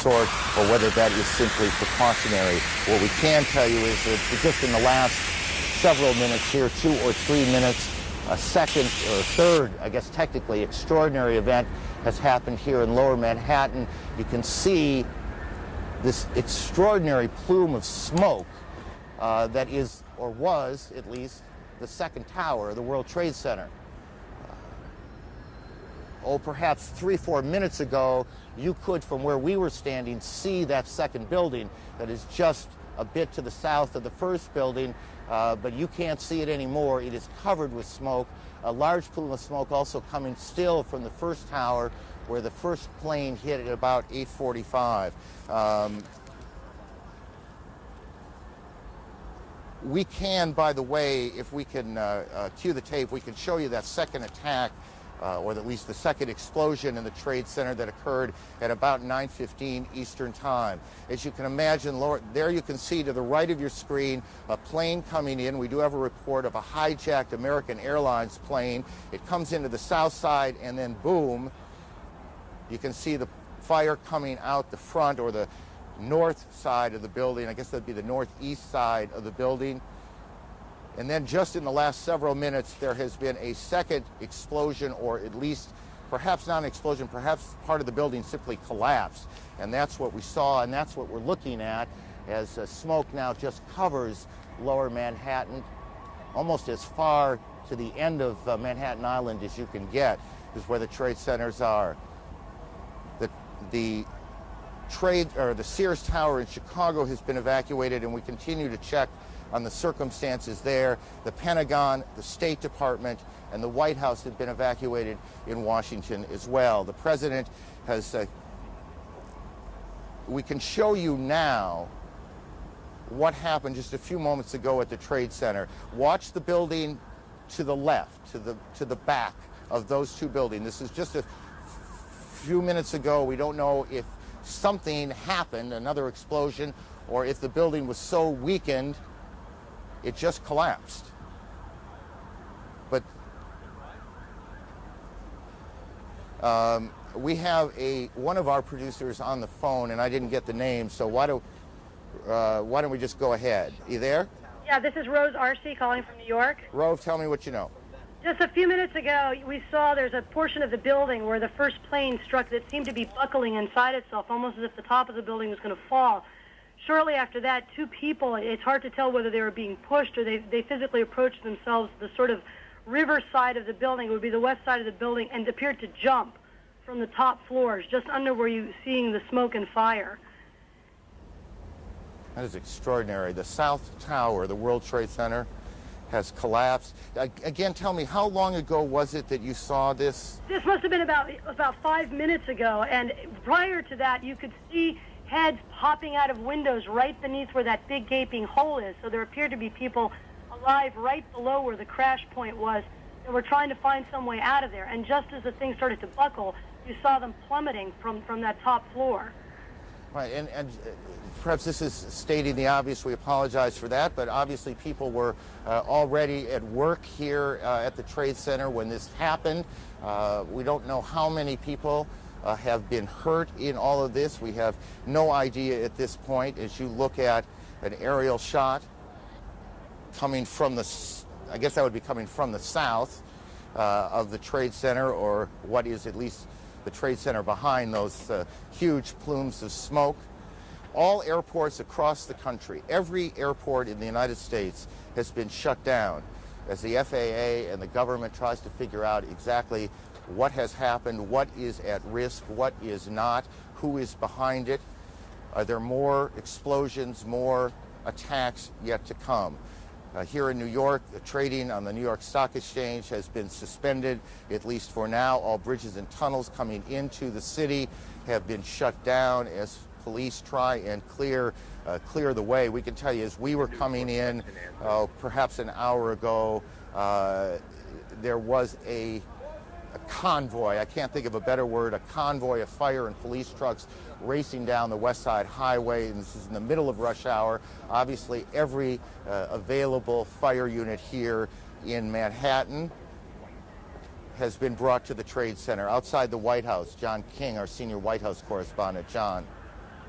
sort, or whether that is simply precautionary. What we can tell you is that just in the last several minutes here, 2 or 3 minutes, a second or third, I guess technically, extraordinary event has happened here in Lower Manhattan. You can see this extraordinary plume of smoke that is, or was at least, the second tower of the World Trade Center. Perhaps 3 or 4 minutes ago, you could, from where we were standing, see that second building that is just a bit to the south of the first building, but you can't see it anymore. It is covered with smoke. A large plume of smoke also coming still from the first tower, where the first plane hit at about 8:45. We can, by the way, if we can cue the tape, we can show you that second attack, or at least the second explosion in the Trade Center that occurred at about 9:15 Eastern Time. As you can imagine, there you can see to the right of your screen a plane coming in. We do have a report of a hijacked American Airlines plane. It comes into the south side, and then boom, you can see the fire coming out the front, or the north side of the building. I guess that'd be the northeast side of the building. And then just in the last several minutes, there has been a second explosion, or at least perhaps not an explosion, perhaps part of the building simply collapsed. And that's what we saw, and that's what we're looking at, as smoke now just covers Lower Manhattan, almost as far to the end of Manhattan Island as you can get, is where the trade centers are. The Sears Tower in Chicago has been evacuated, and we continue to check on the circumstances there. The Pentagon, the State Department, and the White House have been evacuated in Washington as well. The president has, we can show you now what happened just a few moments ago at the Trade Center. Watch the building to the left, to the back of those two buildings. This is just a few minutes ago. We don't know if something happened, another explosion, or if the building was so weakened it just collapsed. But we have one of our producers on the phone, and I didn't get the name, so why don't we just go ahead? You there? Yeah, this is Rose Arcee calling from New York. Rose, tell me what you know. Just a few minutes ago, we saw there's a portion of the building where the first plane struck that seemed to be buckling inside itself, almost as if the top of the building was going to fall. Shortly after that, 2 people, it's hard to tell whether they were being pushed or they physically approached themselves the sort of river side of the building, it would be the west side of the building, and appeared to jump from the top floors, just under where you're seeing the smoke and fire. That is extraordinary. The South Tower, the World Trade Center, has collapsed. Again, tell me, how long ago was it that you saw this? This must have been about 5 minutes ago, and prior to that, you could see heads popping out of windows right beneath where that big gaping hole is. So there appeared to be people alive right below where the crash point was, and were trying to find some way out of there. And just as the thing started to buckle, you saw them plummeting from that top floor. Right, and perhaps this is stating the obvious. We apologize for that, but obviously people were already at work here at the Trade Center when this happened. We don't know how many people have been hurt in all of this. We have no idea at this point. As you look at an aerial shot coming from the, I guess that would be coming from the south of the Trade Center, or what is at least the Trade Center behind those huge plumes of smoke. All airports across the country, every airport in the United States has been shut down as the FAA and the government tries to figure out exactly what has happened, what is at risk, what is not, who is behind it. Are there more explosions, more attacks yet to come? Here in New York, trading on the New York Stock Exchange has been suspended, at least for now. All bridges and tunnels coming into the city have been shut down as police try and clear the way. We can tell you, as we were coming in, perhaps an hour ago, there was a convoy, I can't think of a better word, a convoy of fire and police trucks racing down the West Side Highway, and this is in the middle of rush hour. Obviously, every available fire unit here in Manhattan has been brought to the Trade Center. Outside the White House, John King, our senior White House correspondent. John.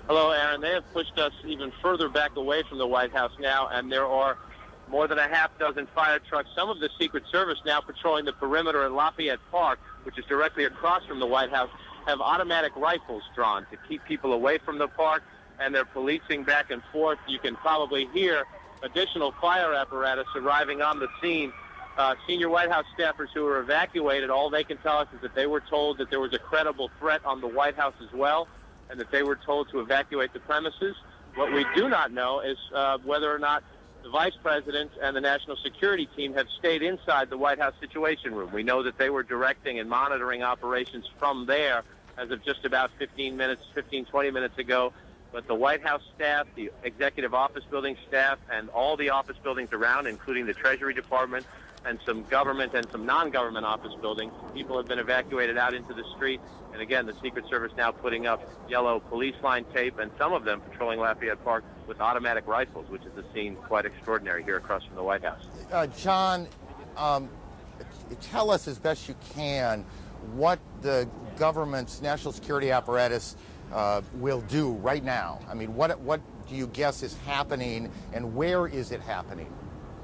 Hello, Aaron. They have pushed us even further back away from the White House now, and there are more than a half dozen fire trucks, some of the Secret Service now patrolling the perimeter at Lafayette Park, which is directly across from the White House, have automatic rifles drawn to keep people away from the park, and they're policing back and forth. You can probably hear additional fire apparatus arriving on the scene. Senior White House staffers who were evacuated, all they can tell us is that they were told that there was a credible threat on the White House as well, and that they were told to evacuate the premises. What we do not know is whether or not the Vice President and the National Security Team have stayed inside the White House Situation Room. We know that they were directing and monitoring operations from there as of just about 20 minutes ago. But the White House staff, the Executive Office Building staff, and all the office buildings around, including the Treasury Department and some government and some non-government office buildings, people have been evacuated out into the street. And again, the Secret Service now putting up yellow police line tape, and some of them patrolling Lafayette Park with automatic rifles, which is a scene quite extraordinary here across from the White House. John, tell us as best you can what the government's national security apparatus will do right now. I mean, what do you guess is happening, and where is it happening?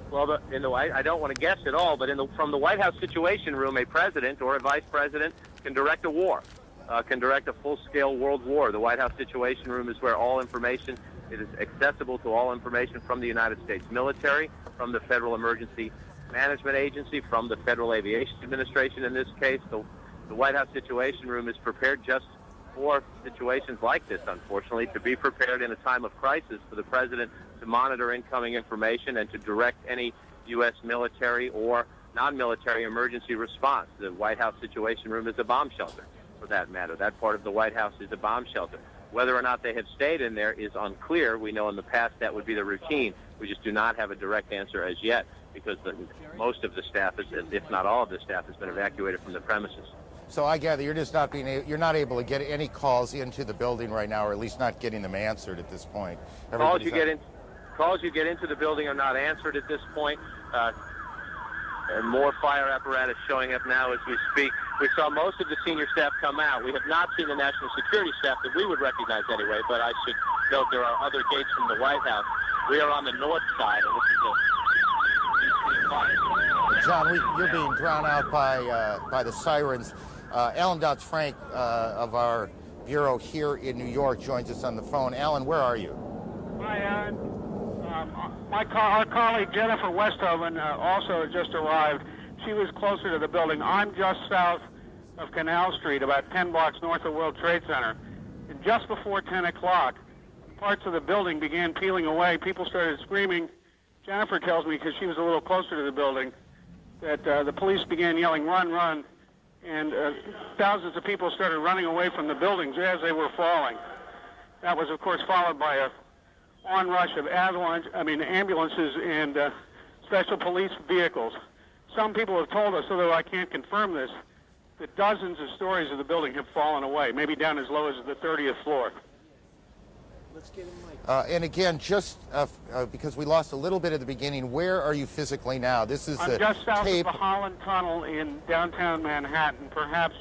Well, I don't want to guess at all, but from the White House Situation Room, a president or a vice president can direct a war, can direct a full-scale world war. The White House Situation Room is where all information is accessible to all information from the United States military, from the Federal Emergency Management Agency, from the Federal Aviation Administration in this case. The White House Situation Room is prepared just for situations like this, unfortunately, to be prepared in a time of crisis for the president to monitor incoming information and to direct any U.S. military or non-military emergency response. The White House Situation Room is a bomb shelter, for that matter. That part of the White House is a bomb shelter. Whether or not they have stayed in there is unclear. We know in the past that would be the routine. We just do not have a direct answer as yet because most of the staff, if not all of the staff, has been evacuated from the premises. So I gather you're just you're not able to get any calls into the building right now, or at least not getting them answered at this point. Calls you get into the building are not answered at this point. And more fire apparatus showing up now as we speak. We saw most of the senior staff come out. We have not seen the national security staff that we would recognize anyway, but I should note there are other gates from the White House. We are on the north side, and this is John, you're being drowned out by the sirens. Alan Dodds-Frank of our bureau here in New York joins us on the phone. Alan, where are you? Hi, Aaron. Our colleague Jennifer Westhoven also just arrived. She was closer to the building. I'm just south of Canal Street, about 10 blocks north of World Trade Center. And just before 10 o'clock, parts of the building began peeling away. People started screaming. Jennifer tells me, because she was a little closer to the building, that the police began yelling, "Run, run," and thousands of people started running away from the buildings as they were falling. That was, of course, followed by a onrush of ambulances and special police vehicles. Some people have told us, although I can't confirm this, that dozens of stories of the building have fallen away, maybe down as low as the 30th floor. And again, just because we lost a little bit at the beginning, where are you physically now? This is I'm just south of the Holland Tunnel in downtown Manhattan, perhaps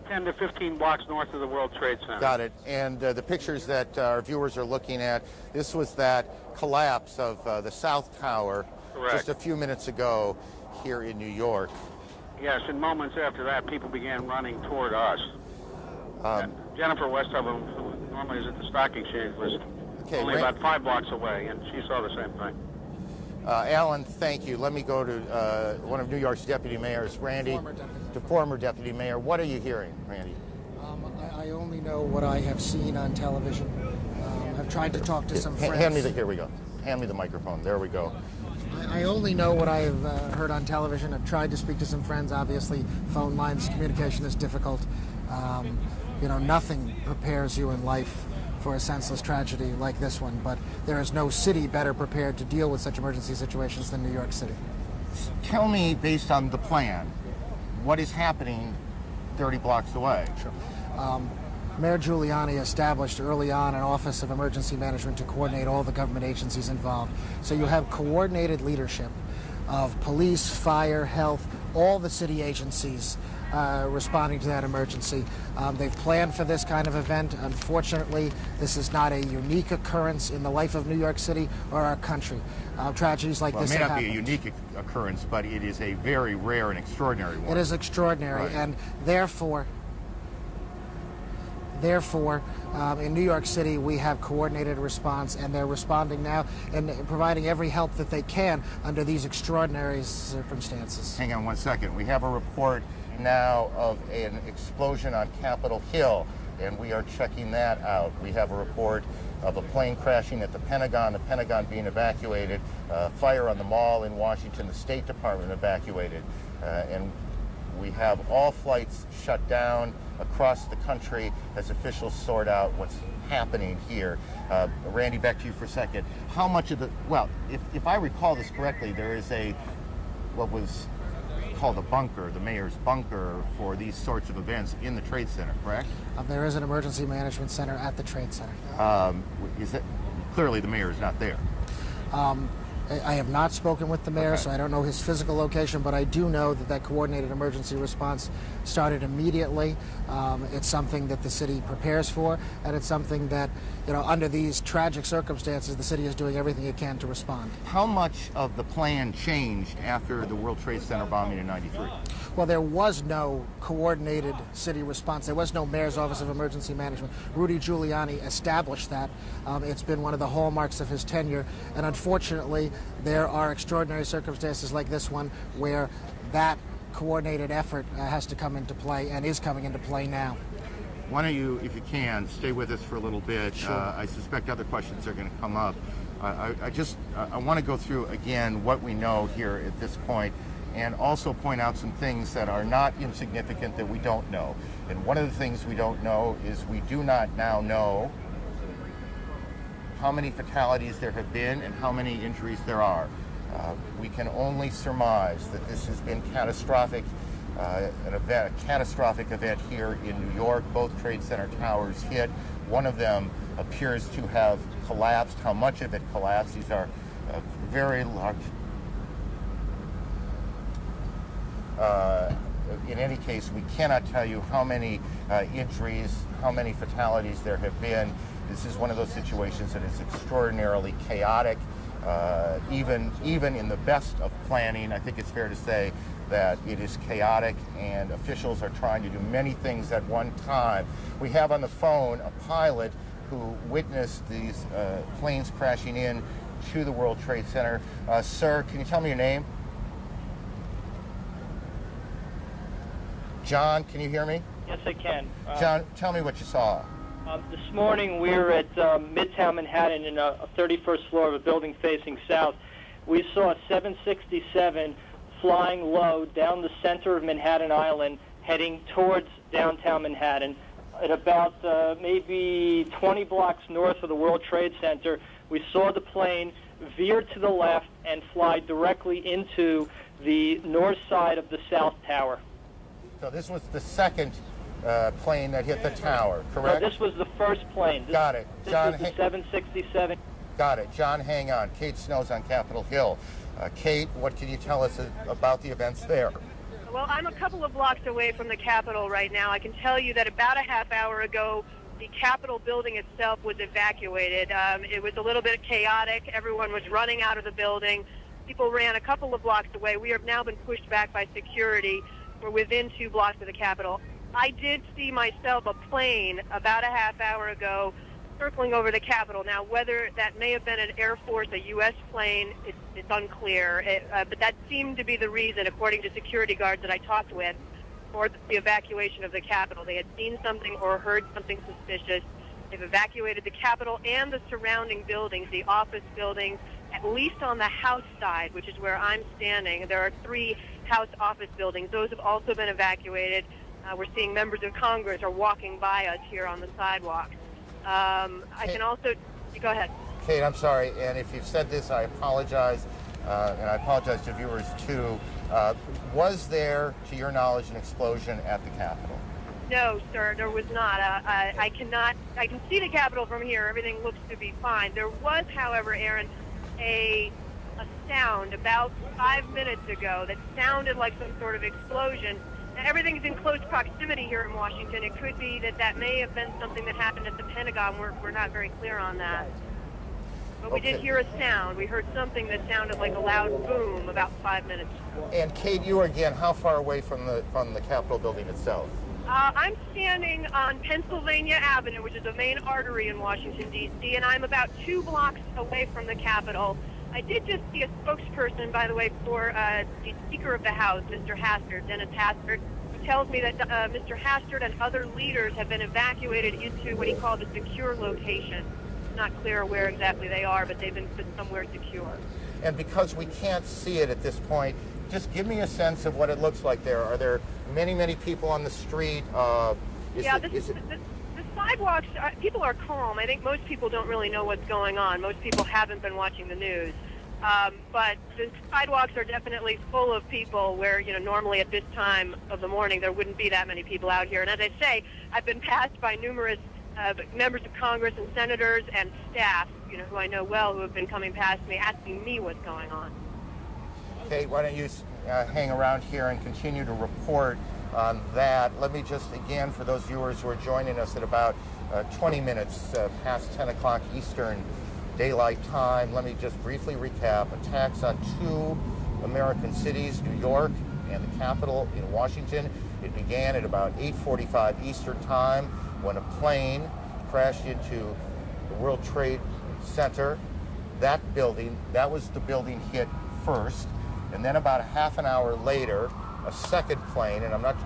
10 to 15 blocks north of the World Trade Center. Got it. And the pictures that our viewers are looking at, this was that collapse of the South Tower. Correct. Just a few minutes ago here in New York. Yes, and moments after that, people began running toward us. Jennifer Westhoven, who normally is at the Stock Exchange, was only about 5 blocks away, and she saw the same thing. Alan, thank you. Let me go to one of New York's deputy mayors, Randy, former deputy mayor. What are you hearing, Randy? I only know what I have seen on television. I've tried to talk to some friends. Here we go. Hand me the microphone. There we go. I only know what I've heard on television. I've tried to speak to some friends. Obviously, phone lines, communication is difficult. Nothing prepares you in life for a senseless tragedy like this one, but there is no city better prepared to deal with such emergency situations than New York City. Tell me, based on the plan, what is happening 30 blocks away? Sure. Mayor Giuliani established early on an Office of Emergency Management to coordinate all the government agencies involved. So you have coordinated leadership of police, fire, health, all the city agencies responding to that emergency. They've planned for this kind of event. Unfortunately, this is not a unique occurrence in the life of New York City or our country. Tragedies like this have happened. happened. It may not be a unique occurrence, but it is a very rare and extraordinary one. It is extraordinary, right. And therefore, in New York City, we have coordinated response, and they're responding now and providing every help that they can under these extraordinary circumstances. Hang on one second. We have a report now of an explosion on Capitol Hill, and we are checking that out. We have a report of a plane crashing at the Pentagon being evacuated, fire on the mall in Washington, the State Department evacuated, and we have all flights shut down across the country as officials sort out what's happening here. Randy, back to you for a second. How much of the, well, if I recall this correctly, there is what was called a bunker, the mayor's bunker, for these sorts of events in the Trade Center, correct? There is an emergency management center at the Trade Center. Clearly the mayor is not there. I have not spoken with the mayor, Okay. so I don't know his physical location, but I do know that coordinated emergency response started immediately. It's something that the city prepares for, and it's something that, under these tragic circumstances, the city is doing everything it can to respond. How much of the plan changed after the World Trade Center bombing in '93? Well, there was no coordinated city response. There was no Mayor's Office of Emergency Management. Rudy Giuliani established that. It's been one of the hallmarks of his tenure, and unfortunately, there are extraordinary circumstances like this one where that coordinated effort has to come into play and is coming into play now. Why don't you, if you can, stay with us for a little bit. Sure. I suspect other questions are going to come up. I want to go through again what we know here at this point, and also point out some things that are not insignificant that we don't know. And one of the things we don't know is we do not now know how many fatalities there have been and how many injuries there are. We can only surmise that this has been catastrophic, a catastrophic event here in New York. Both Trade Center towers hit. One of them appears to have collapsed. How much of it collapsed? These are very large. In any case, we cannot tell you how many injuries, how many fatalities there have been. This is one of those situations that is extraordinarily chaotic. Even in the best of planning, I think it's fair to say that it is chaotic, and officials are trying to do many things at one time. We have on the phone a pilot who witnessed these planes crashing in to the World Trade Center. Sir, can you tell me your name? John, can you hear me? Yes, I can. John, tell me what you saw. This morning we were at Midtown Manhattan in a 31st floor of a building facing south. We saw a 767 flying low down the center of Manhattan Island heading towards downtown Manhattan. At about maybe 20 blocks north of the World Trade Center, we saw the plane veer to the left and fly directly into the north side of the South Tower. So this was the second plane that hit the tower, correct? No, this was the first plane. Got it. This John, was the 767. Got it. John, hang on. Kate Snow's on Capitol Hill. Kate, what can you tell us about the events there? Well, I'm a couple of blocks away from the Capitol right now. I can tell you that about a half hour ago, the Capitol building itself was evacuated. It was a little bit chaotic. Everyone was running out of the building. People ran a couple of blocks away. We have now been pushed back by security. We're within 2 blocks of the Capitol. I did see myself a plane about a half hour ago circling over the Capitol. Now, whether that may have been an Air Force, a U.S. plane, it's unclear. But that seemed to be the reason, according to security guards that I talked with, for the evacuation of the Capitol. They had seen something or heard something suspicious. They've evacuated the Capitol and the surrounding buildings, the office buildings, at least on the House side, which is where I'm standing. There are 3 House office buildings. Those have also been evacuated. We're seeing members of Congress are walking by us here on the sidewalk. I can also... Go ahead. Kate, I'm sorry, and if you've said this, I apologize, and I apologize to viewers too. Was there, to your knowledge, an explosion at the Capitol? No, sir, there was not. I can see the Capitol from here. Everything looks to be fine. There was, however, Aaron, a sound sound about 5 minutes ago that sounded like some sort of explosion. Now, everything's in close proximity here in Washington. It could be that may have been something that happened at the Pentagon. We're not very clear on that. But we did hear a sound. We heard something that sounded like a loud boom about 5 minutes ago. And Kate, you again, how far away from the Capitol building itself? I'm standing on Pennsylvania Avenue, which is a main artery in Washington, D.C., and I'm about 2 blocks away from the Capitol. I did just see a spokesperson, by the way, for the Speaker of the House, Mr. Hastert, Dennis Hastert, who tells me that Mr. Hastert and other leaders have been evacuated into what he called a secure location. It's not clear where exactly they are, but they've been put somewhere secure. And because we can't see it at this point, just give me a sense of what it looks like there. Are there many people on the street? The sidewalks, people are calm. I think most people don't really know what's going on. Most people haven't been watching the news. But the sidewalks are definitely full of people where, normally at this time of the morning there wouldn't be that many people out here. And as I say, I've been passed by numerous members of Congress and senators and staff, who I know well, who have been coming past me asking me what's going on. Kate, why don't you hang around here and continue to report on that. Let me just, again, for those viewers who are joining us at about 20 minutes past 10 o'clock Eastern Daylight Time, let me just briefly recap. Attacks on 2 American cities, New York and the Capitol in Washington. It began at about 8:45 Eastern Time when a plane crashed into the World Trade Center. That was the building hit first. And then about a half an hour later, a second plane, and I'm not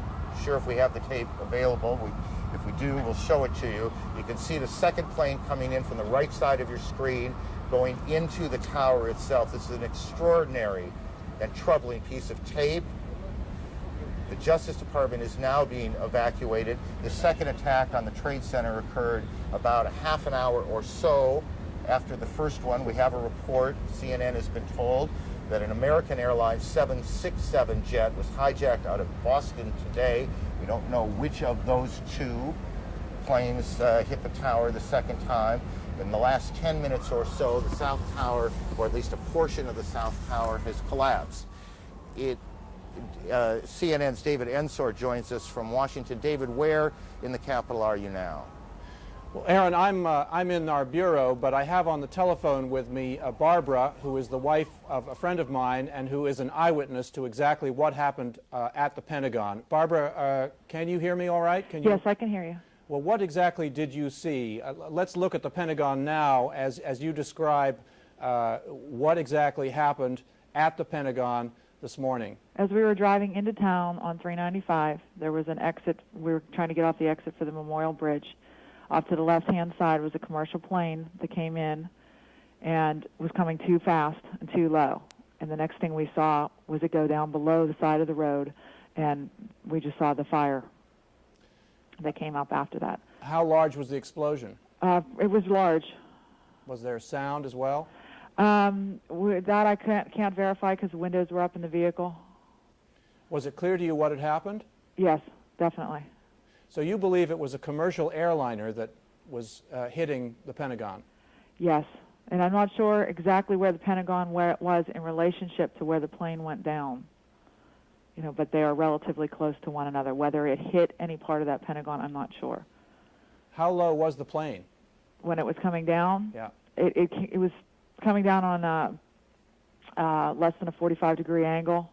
sure if we have the tape available. If we do, we'll show it to you. You can see the second plane coming in from the right side of your screen, going into the tower itself. This is an extraordinary and troubling piece of tape. The Justice Department is now being evacuated. The second attack on the Trade Center occurred about a half an hour or so after the first one. We have a report, CNN has been told, that an American Airlines 767 jet was hijacked out of Boston today. We don't know which of those 2 planes hit the tower the second time. In the last 10 minutes or so, the South Tower, or at least a portion of the South Tower, has collapsed. CNN's David Ensor joins us from Washington. David, where in the Capitol are you now? Well, Aaron, I'm in our bureau, but I have on the telephone with me Barbara, who is the wife of a friend of mine and who is an eyewitness to exactly what happened at the Pentagon. Barbara, can you hear me all right? Yes, I can hear you. Well, what exactly did you see? Let's look at the Pentagon now as you describe what exactly happened at the Pentagon this morning. As we were driving into town on 395, there was an exit. We were trying to get off the exit for the Memorial Bridge. Off to the left-hand side was a commercial plane that came in and was coming too fast and too low. And the next thing we saw was it go down below the side of the road, and we just saw the fire that came up after that. How large was the explosion? It was large. Was there sound as well? That I can't verify because the windows were up in the vehicle. Was it clear to you what had happened? Yes, definitely. So you believe it was a commercial airliner that was hitting the Pentagon? Yes, and I'm not sure exactly where the Pentagon was in relationship to where the plane went down. But they are relatively close to one another. Whether it hit any part of that Pentagon, I'm not sure. How low was the plane? When it was coming down? Yeah. It was coming down on less than a 45-degree angle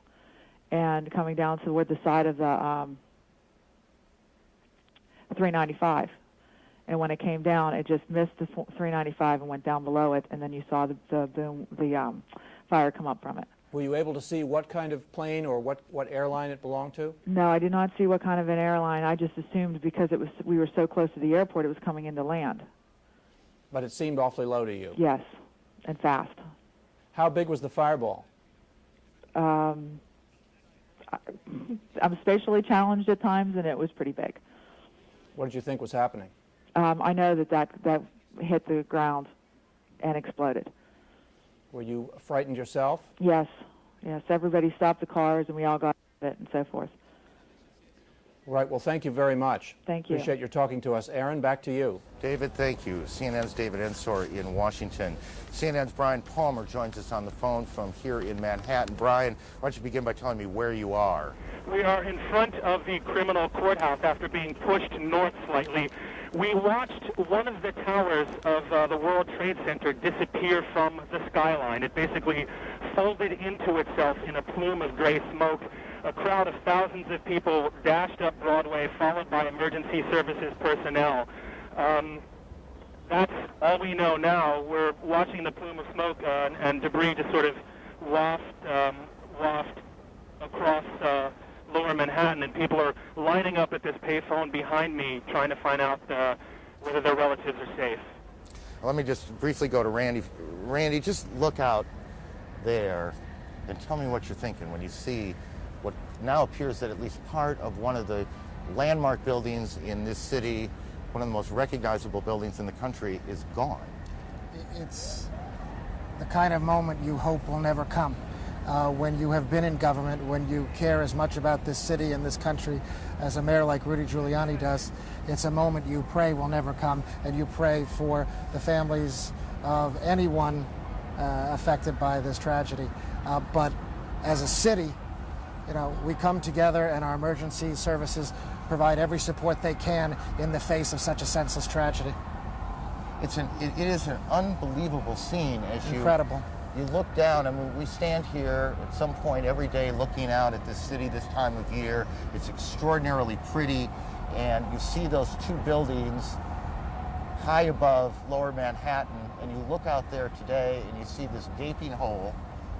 and coming down toward the side of the 395. And when it came down, it just missed the 395 and went down below it, and then you saw the fire come up from it. Were you able to see what kind of plane or what airline it belonged to? No, I did not see what kind of an airline. I just assumed because we were so close to the airport, it was coming into land. But it seemed awfully low to you? Yes, and fast. How big was the fireball? I'm spatially challenged at times, and it was pretty big. What did you think was happening? I know that hit the ground and exploded. Were you frightened yourself? Yes. Everybody stopped the cars, and we all got out of it and so forth. Right. Well, thank you very much. Thank you. Appreciate your talking to us. Aaron, back to you. David, thank you. CNN's David Ensor in Washington. CNN's Brian Palmer joins us on the phone from here in Manhattan. Brian, why don't you begin by telling me where you are? We are in front of the criminal courthouse after being pushed north slightly. We watched one of the towers of the World Trade Center disappear from the skyline. It basically folded into itself in a plume of gray smoke. A crowd of thousands of people dashed up Broadway, followed by emergency services personnel. That's all we know now. We're watching the plume of smoke and debris just sort of waft across lower Manhattan, and people are lining up at this payphone behind me trying to find out whether their relatives are safe. Let me just briefly go to Randy. Randy, just look out there and tell me what you're thinking when you see what now appears that at least part of one of the landmark buildings in this city, one of the most recognizable buildings in the country, is gone. It's the kind of moment you hope will never come. When you have been in government, when you care as much about this city and this country as a mayor like Rudy Giuliani does, it's a moment you pray will never come, and you pray for the families of anyone affected by this tragedy. But as a city, you know, we come together, and our emergency services provide every support they can in the face of such a senseless tragedy. It is an unbelievable scene as Incredible. You look down. I mean, we stand here at some point every day looking out at this city this time of year. It's extraordinarily pretty, and you see those two buildings high above lower Manhattan, and you look out there today and you see this gaping hole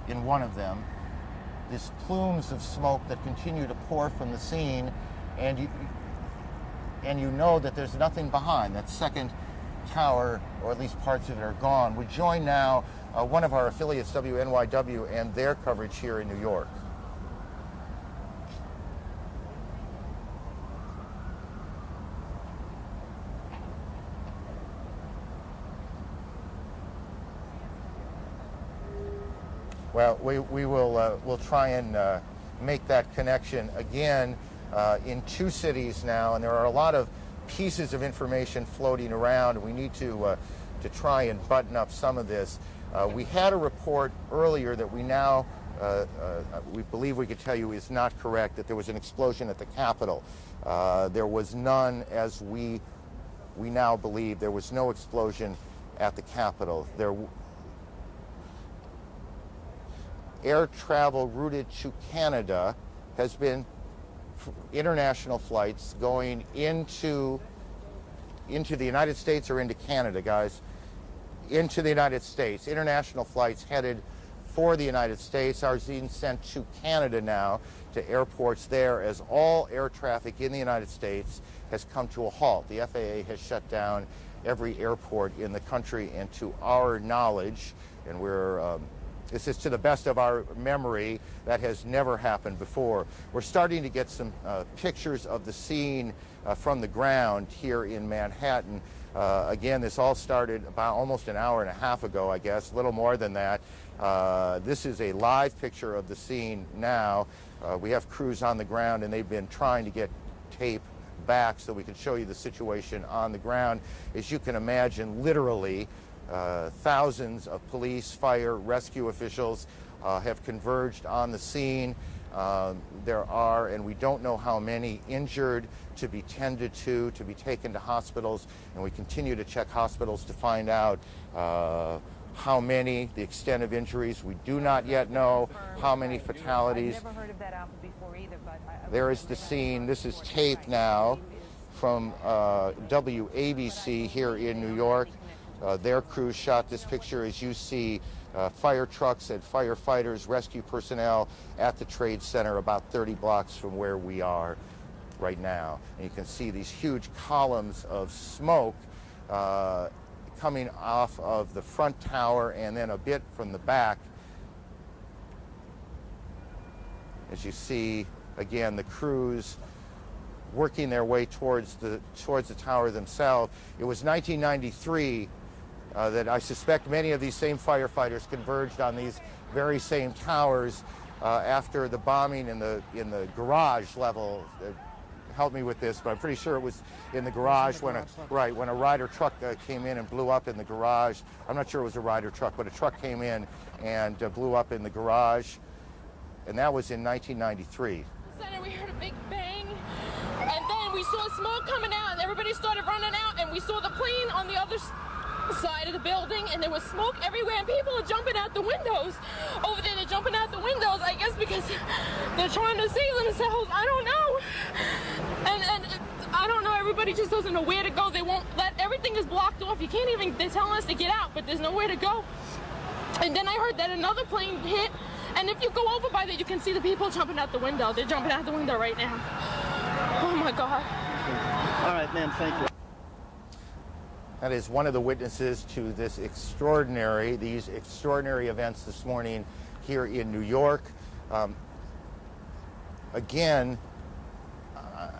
in one of them, these plumes of smoke that continue to pour from the scene, and you know that there's nothing behind. That second tower, or at least parts of it, are gone. We join now one of our affiliates, WNYW, and their coverage here in New York. Well, we'll try and make that connection again in two cities now, and there are a lot of pieces of information floating around, and we need to try and button up some of this. We had a report earlier that we now we believe we could tell you is not correct, that there was an explosion at the Capitol. There was none, as we now believe. There was no explosion at the Capitol. Air travel routed to Canada has been international flights going into the United States or into Canada, guys. Into the United States. International flights headed for the United States are being sent to Canada now, to airports there, as all air traffic in the United States has come to a halt. The FAA has shut down every airport in the country, and to our knowledge, and this is to the best of our memory, that has never happened before. We're starting to get some pictures of the scene from the ground here in Manhattan. Again, this all started about almost an hour and a half ago, I guess, a little more than that. This is a live picture of the scene now. We have crews on the ground, and they've been trying to get tape back so we can show you the situation on the ground. As you can imagine, literally, thousands of police, fire, rescue officials have converged on the scene. There are, and we don't know how many, injured, to be tended to be taken to hospitals, and we continue to check hospitals to find out how many, the extent of injuries. We do not yet know how many fatalities. I've never heard of that album before either, but there is the scene. This is tape now from WABC here in New York. Their crew shot this picture, as you see fire trucks and firefighters, rescue personnel at the Trade Center about 30 blocks from where we are right now. And you can see these huge columns of smoke coming off of the front tower and then a bit from the back. As you see, again, the crews working their way towards the tower themselves. It was 1993 that I suspect many of these same firefighters converged on these very same towers after the bombing in the garage level, help me with this, but I'm pretty sure it was in the garage when a Ryder truck came in and blew up in the garage. I'm not sure it was a Ryder truck, but a truck came in and blew up in the garage, and that was in 1993. Center, we heard a big bang, and then we saw smoke coming out, and everybody started running out, and we saw the plane on the other side of the building, and there was smoke everywhere, and people are jumping out the windows. Over there, they're jumping out the windows, I guess because they're trying to save themselves. I don't know. And I don't know, everybody just doesn't know where to go. They won't let, everything is blocked off. You can't even, they're telling us to get out, but there's nowhere to go. And then I heard that another plane hit, and if you go over by there, you can see the people jumping out the window. They're jumping out the window right now. Oh my God. All right, ma'am, thank you. That is one of the witnesses to these extraordinary events this morning here in New York. Again,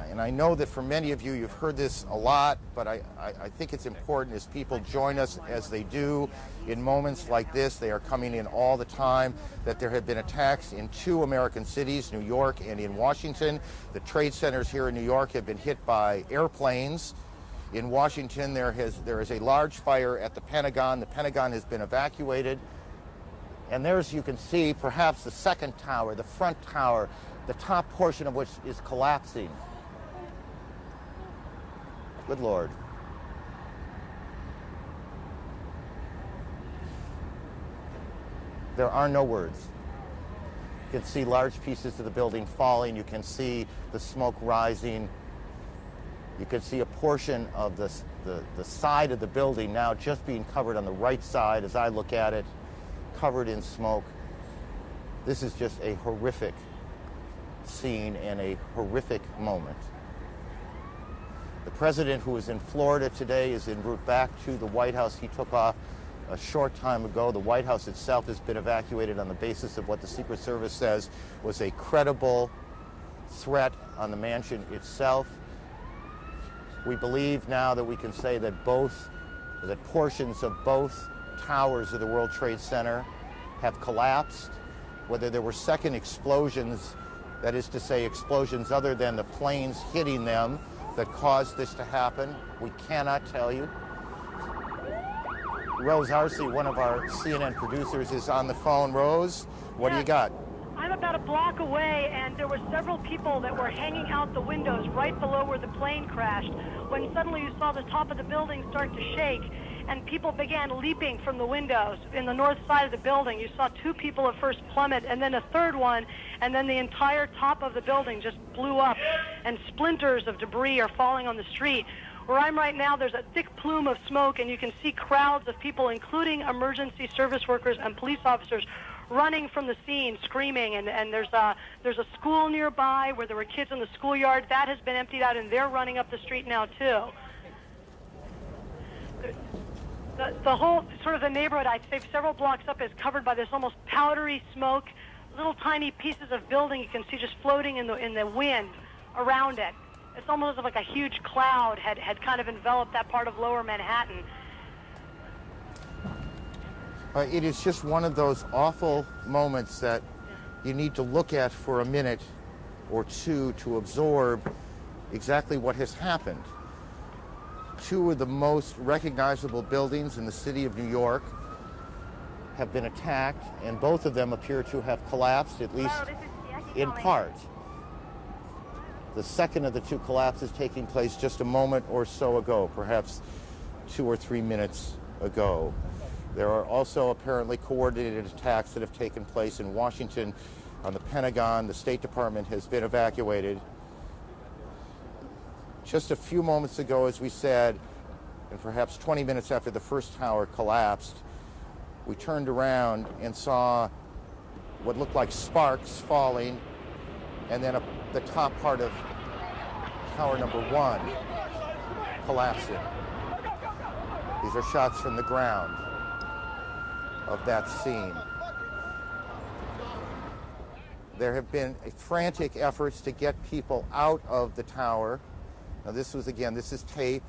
and I know that for many of you, you've heard this a lot, but I think it's important as people join us as they do in moments like this. They are coming in all the time, that there have been attacks in 2 American cities, New York and in Washington. The trade centers here in New York have been hit by airplanes. In Washington, there is a large fire at the Pentagon. The Pentagon has been evacuated. And there's, you can see, perhaps the second tower, the front tower, the top portion of which is collapsing. Good Lord. There are no words. You can see large pieces of the building falling. You can see the smoke rising. You can see a portion of the side of the building now just being covered on the right side as I look at it, covered in smoke. This is just a horrific scene and a horrific moment. The president, who is in Florida today, is en route back to the White House. He took off a short time ago. The White House itself has been evacuated on the basis of what the Secret Service says was a credible threat on the mansion itself. We believe now that we can say that portions of both towers of the World Trade Center have collapsed. Whether there were second explosions, that is to say explosions other than the planes hitting them, that caused this to happen, we cannot tell you. Rose Arce, one of our CNN producers, is on the phone. Rose, what do you got? I'm about a block away, and there were several people that were hanging out the windows right below where the plane crashed, when suddenly you saw the top of the building start to shake, and people began leaping from the windows in the north side of the building. You saw 2 people at first plummet, and then a third one, and then the entire top of the building just blew up, and splinters of debris are falling on the street. Where I'm right now, there's a thick plume of smoke, and you can see crowds of people, including emergency service workers and police officers, running from the scene, screaming, and there's a school nearby where there were kids in the schoolyard. That has been emptied out, and they're running up the street now, too. The whole, sort of the neighborhood, I'd say several blocks up, is covered by this almost powdery smoke, little tiny pieces of building you can see just floating in the wind around it. It's almost like a huge cloud had kind of enveloped that part of lower Manhattan. It is just one of those awful moments that you need to look at for a minute or two to absorb exactly what has happened. 2 of the most recognizable buildings in the city of New York have been attacked, and both of them appear to have collapsed, at least in part. The second of the 2 collapses taking place just a moment or so ago, perhaps 2 or 3 minutes ago. There are also apparently coordinated attacks that have taken place in Washington on the Pentagon. The State Department has been evacuated. Just a few moments ago, as we said, and perhaps 20 minutes after the first tower collapsed, we turned around and saw what looked like sparks falling, and then the top part of tower number 1 collapsing. These are shots from the ground of that scene. There have been frantic efforts to get people out of the tower. Now this is tape,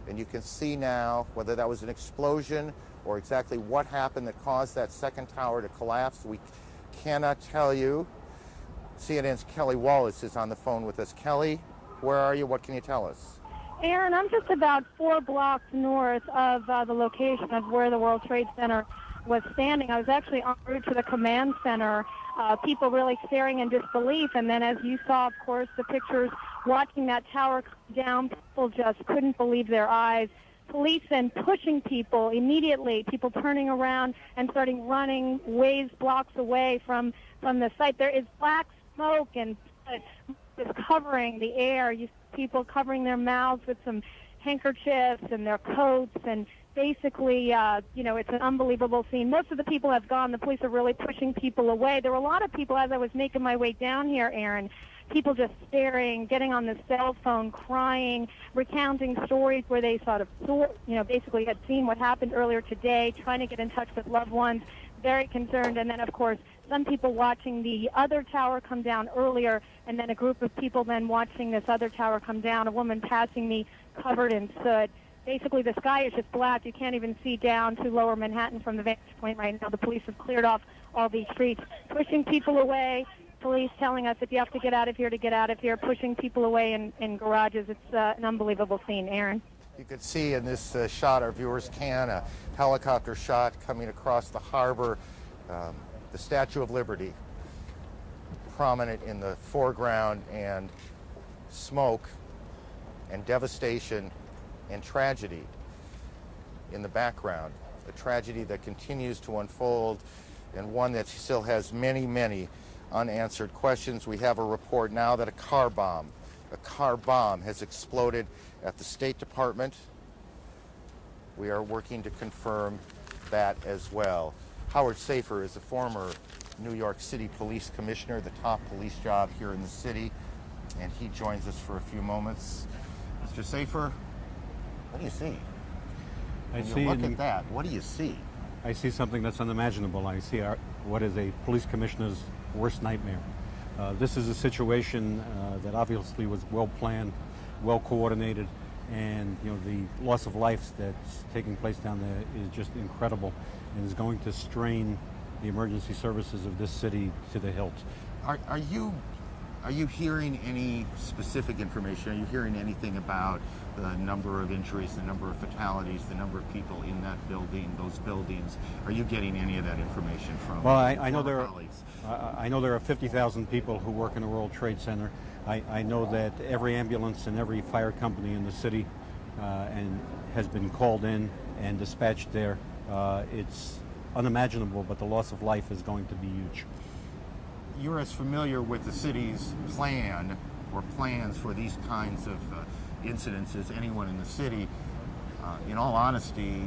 and you can see now whether that was an explosion or exactly what happened that caused that second tower to collapse. We cannot tell you. CNN's Kelly Wallace is on the phone with us. Kelly? Where are you? What can you tell us? Aaron, I'm just about 4 blocks north of the location of where the World Trade Center was standing. I was actually en route to the command center, people really staring in disbelief. And then as you saw, of course, the pictures watching that tower come down, people just couldn't believe their eyes. Police then pushing people immediately, people turning around and starting running ways blocks away from the site. There is black smoke and just covering the air. You see people covering their mouths with some handkerchiefs and their coats, and basically, it's an unbelievable scene. Most of the people have gone. The police are really pushing people away. There were a lot of people as I was making my way down here, Aaron, people just staring, getting on the cell phone, crying, recounting stories where they sort of, basically had seen what happened earlier today, trying to get in touch with loved ones, very concerned. And then, of course, some people watching the other tower come down earlier, and then a group of people then watching this other tower come down, a woman passing me covered in soot. Basically, the sky is just black. You can't even see down to lower Manhattan from the vantage point right now. The police have cleared off all these streets, pushing people away, police telling us if you have to get out of here to get out of here, pushing people away in garages. It's an unbelievable scene, Aaron. You could see in this shot, our viewers can, a helicopter shot coming across the harbor, the Statue of Liberty prominent in the foreground, and smoke and devastation and tragedy in the background. A tragedy that continues to unfold, and one that still has many, many unanswered questions. We have a report now that a car bomb has exploded at the State Department. We are working to confirm that as well. Howard Safer is a former New York City Police Commissioner, the top police job here in the city, and he joins us for a few moments. Mr. Safer, what do you see? Look at that. What do you see? I see something that's unimaginable. I see what is a police commissioner's worst nightmare. This is a situation that obviously was well planned, well coordinated, and the loss of life that's taking place down there is just incredible, and is going to strain the emergency services of this city to the hilt. Are you hearing any specific information? Are you hearing anything about the number of injuries, the number of fatalities, the number of people in that building, those buildings? Are you getting any of that information from? Well, I know there are 50,000 people who work in the World Trade Center. I know that every ambulance and every fire company in the city and has been called in and dispatched there. It's unimaginable, but the loss of life is going to be huge. You're as familiar with the city's plan or plans for these kinds of incidents as anyone in the city. In all honesty,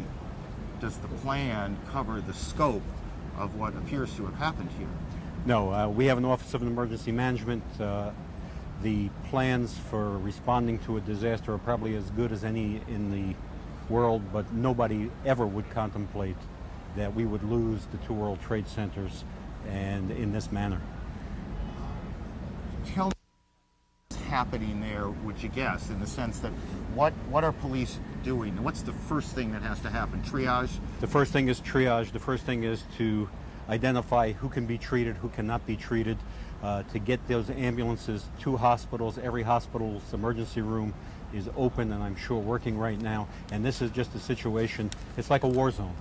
does the plan cover the scope of what appears to have happened here? No, we have an Office of Emergency Management. The plans for responding to a disaster are probably as good as any in the world, but nobody ever would contemplate that we would lose the 2 World Trade Centers and in this manner. Tell me what's happening there, would you guess, in the sense that what are police doing? What's the first thing that has to happen? Triage? The first thing is triage. The first thing is to identify who can be treated, who cannot be treated, to get those ambulances to hospitals. Every hospital's emergency room is open and I'm sure working right now. And this is just a situation, it's like a war zone.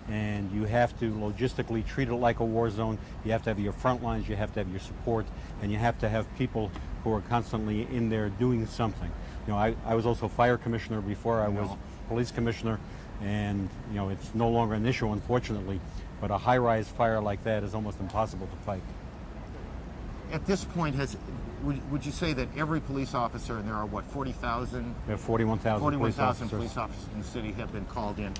And you have to logistically treat it like a war zone. You have to have your front lines, you have to have your support, and you have to have people who are constantly in there doing something. I was also fire commissioner before I was police commissioner, and it's no longer an issue, unfortunately, but a high-rise fire like that is almost impossible to fight. At this point, would you say that every police officer, and there are what, 40,000? There are 41,000 police officers in the city have been called in?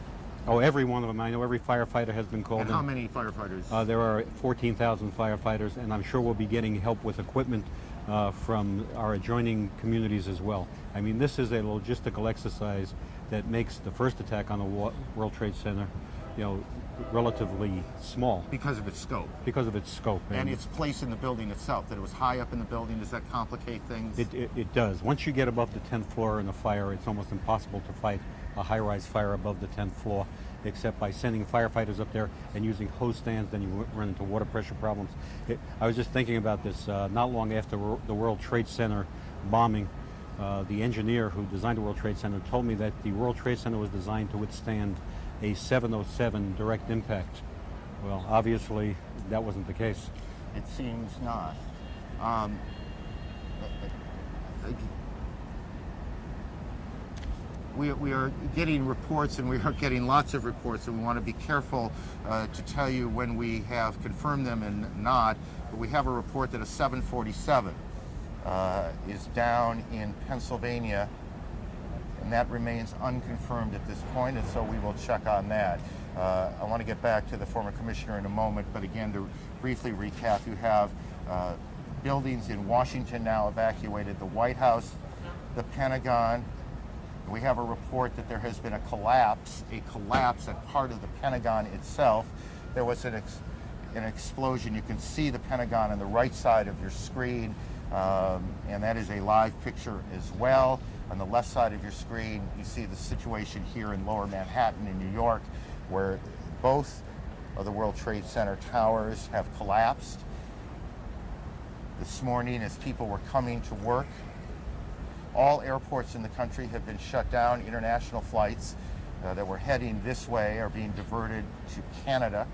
Oh, every one of them. I know every firefighter has been called in. And how many firefighters? There are 14,000 firefighters, and I'm sure we'll be getting help with equipment from our adjoining communities as well. I mean, this is a logistical exercise that makes the first attack on the World Trade Center, relatively small. Because of its scope. Because of its scope. And its place in the building itself, that it was high up in the building. Does that complicate things? It does. Once you get above the 10th floor in a fire, it's almost impossible to fight a high-rise fire above the 10th floor, except by sending firefighters up there and using hose stands. Then you run into water pressure problems. I was just thinking about this not long after the World Trade Center bombing. the engineer who designed the World Trade Center told me that the World Trade Center was designed to withstand a 707 direct impact. Well, obviously, that wasn't the case. It seems not. We are getting reports, and we are getting lots of reports, and we want to be careful to tell you when we have confirmed them and not. But we have a report that a 747 is down in Pennsylvania, and that remains unconfirmed at this point, and so we will check on that. I want to get back to the former commissioner in a moment, but again, to briefly recap, you have buildings in Washington now evacuated, the White House, the Pentagon. We have a report that there has been a collapse at part of the Pentagon itself. There was an explosion. You can see the Pentagon on the right side of your screen, and that is a live picture as well. On the left side of your screen, you see the situation here in Lower Manhattan in New York, where both of the World Trade Center towers have collapsed. This morning, as people were coming to work, all airports in the country have been shut down. International flights that were heading this way are being diverted to Canada.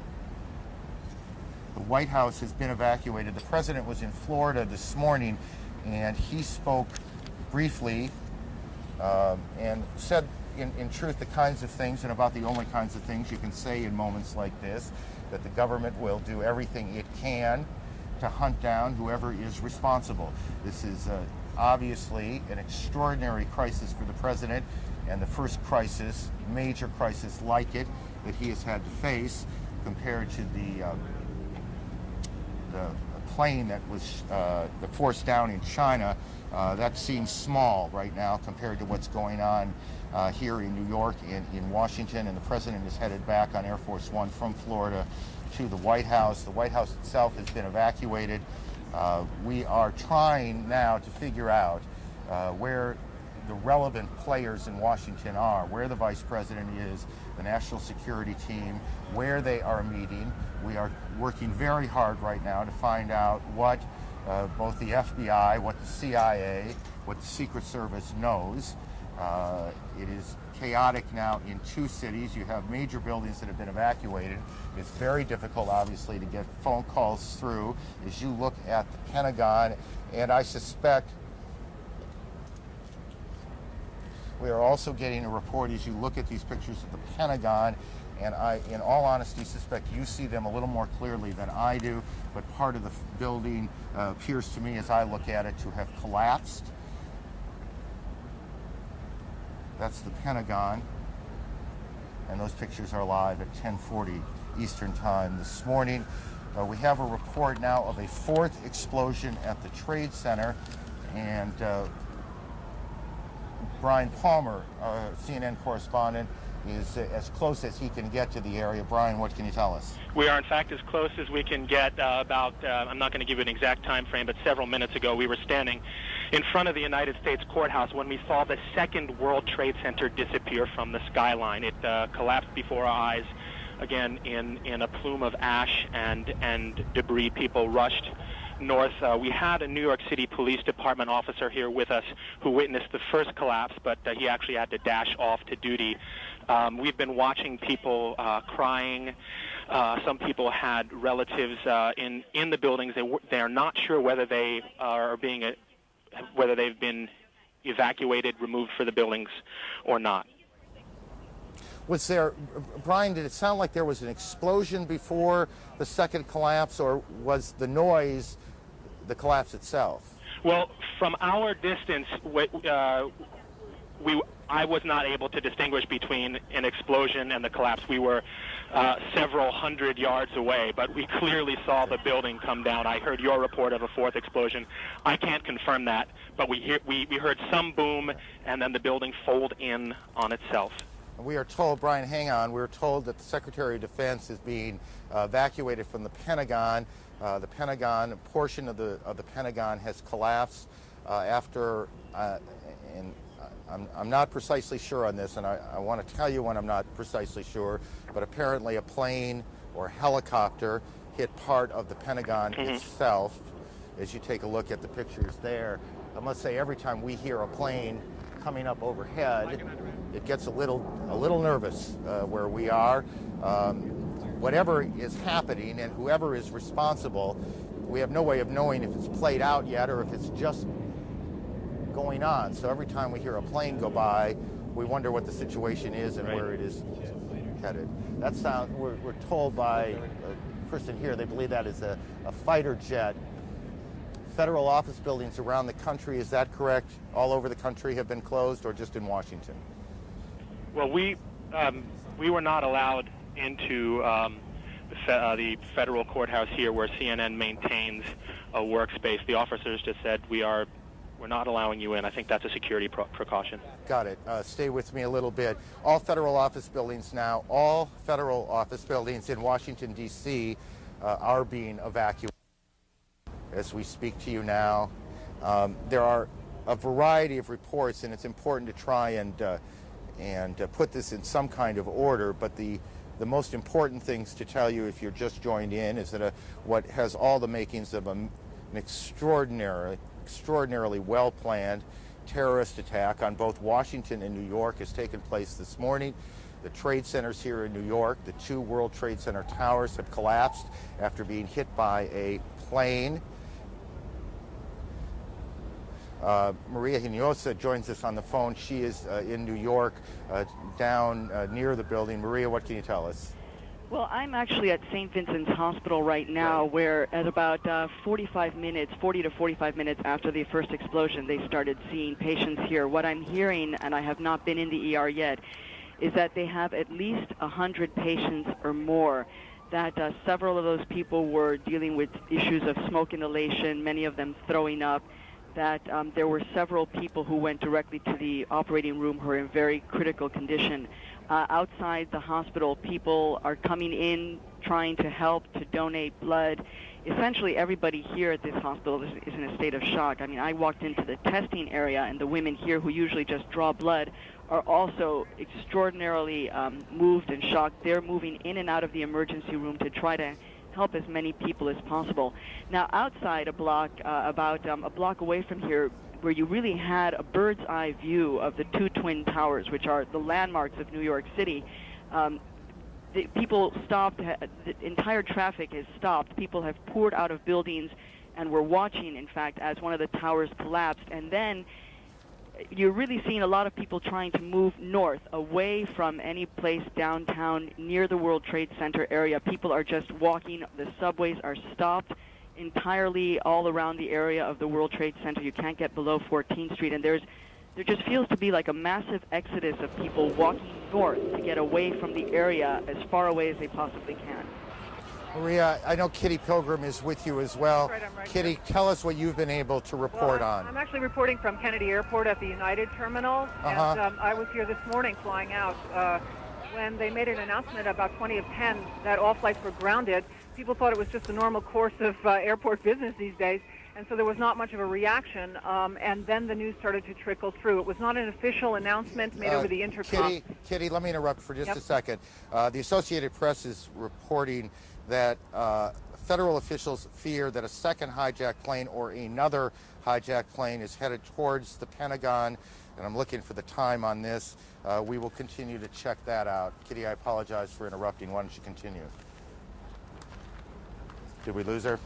The White House has been evacuated. The president was in Florida this morning, and he spoke briefly and said, in truth, the kinds of things, and about the only kinds of things you can say in moments like this, that the government will do everything it can to hunt down whoever is responsible. This is obviously an extraordinary crisis for the president, and the first crisis, major crisis like it, that he has had to face, compared to the plane that was the force down in China. That seems small right now compared to what's going on here in New York and in Washington, and the president is headed back on Air Force One from Florida to the White House. The White House itself has been evacuated. We are trying now to figure out where the relevant players in Washington are, where the vice president is, the national security team, where they are meeting. We are working very hard right now to find out what both the FBI, what the CIA, what the Secret Service knows. It is chaotic now in two cities. You have major buildings that have been evacuated. It's very difficult, obviously, to get phone calls through as you look at the Pentagon, and I suspect we are also getting a report as you look at these pictures of the Pentagon, and I, in all honesty, suspect you see them a little more clearly than I do, but part of the building appears to me, as I look at it, to have collapsed. That's the Pentagon, and those pictures are live at 10:40 Eastern Time this morning. We have a report now of a fourth explosion at the Trade Center, and Brian Palmer, our CNN correspondent, is as close as he can get to the area. Brian, what can you tell us? We are, in fact, as close as we can get. I'm not going to give you an exact time frame, but several minutes ago we were standing in front of the United States courthouse when we saw the second World Trade Center disappear from the skyline. It collapsed before our eyes, again, in a plume of ash and debris. People rushed north. We had a New York City Police Department officer here with us who witnessed the first collapse, but he actually had to dash off to duty. We've been watching people crying. Some people had relatives in the buildings. They are not sure whether they are whether they've been evacuated, removed for the buildings, or not. Was there, Brian, did it sound like there was an explosion before the second collapse, or was the noise the collapse itself? Well, from our distance, I was not able to distinguish between an explosion and the collapse. We were several hundred yards away, but we clearly saw the building come down. I heard your report of a fourth explosion. I can't confirm that, but we heard some boom, and then the building fold in on itself. We are told, Brian, hang on, we're told that the Secretary of Defense is being evacuated from the Pentagon. The Pentagon, a portion of the Pentagon has collapsed after, and I'm not precisely sure on this, and I want to tell you when I'm not precisely sure, but apparently a plane or helicopter hit part of the Pentagon itself. As you take a look at the pictures there, I must say, every time we hear a plane coming up overhead, it gets a little nervous where we are. Whatever is happening and whoever is responsible, we have no way of knowing if it's played out yet or if it's just going on. So every time we hear a plane go by, we wonder what the situation is and where it is headed. That sound, we're told by a person here, they believe that is a fighter jet. Federal office buildings around the country, is that correct? All over the country have been closed, or just in Washington? Well, we were not allowed into the federal courthouse here, where CNN maintains a workspace. The officers just said we're not allowing you in. I think that's a security precaution. Got it. Stay with me a little bit. All federal office buildings now, all federal office buildings in Washington, D.C. Are being evacuated as we speak to you now. There are a variety of reports, and it's important to try and put this in some kind of order, but the most important things to tell you if you're just joined in is that what has all the makings of an extraordinarily well-planned terrorist attack on both Washington and New York has taken place this morning. The trade centers here in New York, the 2 World Trade Center towers have collapsed after being hit by a plane. Maria Hinojosa joins us on the phone. She is in New York, down near the building. Maria, what can you tell us? Well, I'm actually at St. Vincent's Hospital right now, where at about 40 to 45 minutes after the first explosion, they started seeing patients here. What I'm hearing, and I have not been in the ER yet, is that they have at least 100 patients or more, that several of those people were dealing with issues of smoke inhalation, many of them throwing up, that there were several people who went directly to the operating room who are in very critical condition. Outside the hospital, people are coming in trying to help, to donate blood. Essentially, everybody here at this hospital is in a state of shock. I mean, I walked into the testing area, and the women here who usually just draw blood are also extraordinarily moved and shocked. They're moving in and out of the emergency room to try to help as many people as possible. Now, outside a block, about a block away from here, where you really had a bird's eye view of the 2 Twin Towers, which are the landmarks of New York City, the people stopped, the entire traffic has stopped. People have poured out of buildings and were watching, in fact, as one of the towers collapsed. And then you're really seeing a lot of people trying to move north, away from any place downtown near the World Trade Center area. People are just walking. The subways are stopped entirely all around the area of the World Trade Center. You can't get below 14th Street, and there just feels to be like a massive exodus of people walking north to get away from the area as far away as they possibly can. Maria, I know Kitty Pilgrim is with you as well. That's right, I'm right Kitty, here. tell us what you've been able to report on. I'm actually reporting from Kennedy Airport at the United Terminal, and I was here this morning flying out when they made an announcement about 20 of 10 that all flights were grounded. People thought it was just a normal course of airport business these days, and so there was not much of a reaction, and then the news started to trickle through. It was not an official announcement made over the intercom. Kitty, let me interrupt for just a second. The Associated Press is reporting that federal officials fear that a second hijacked plane or another hijacked plane is headed towards the Pentagon, and I'm looking for the time on this. We will continue to check that out. Kitty, I apologize for interrupting. Why don't you continue? Did we lose her?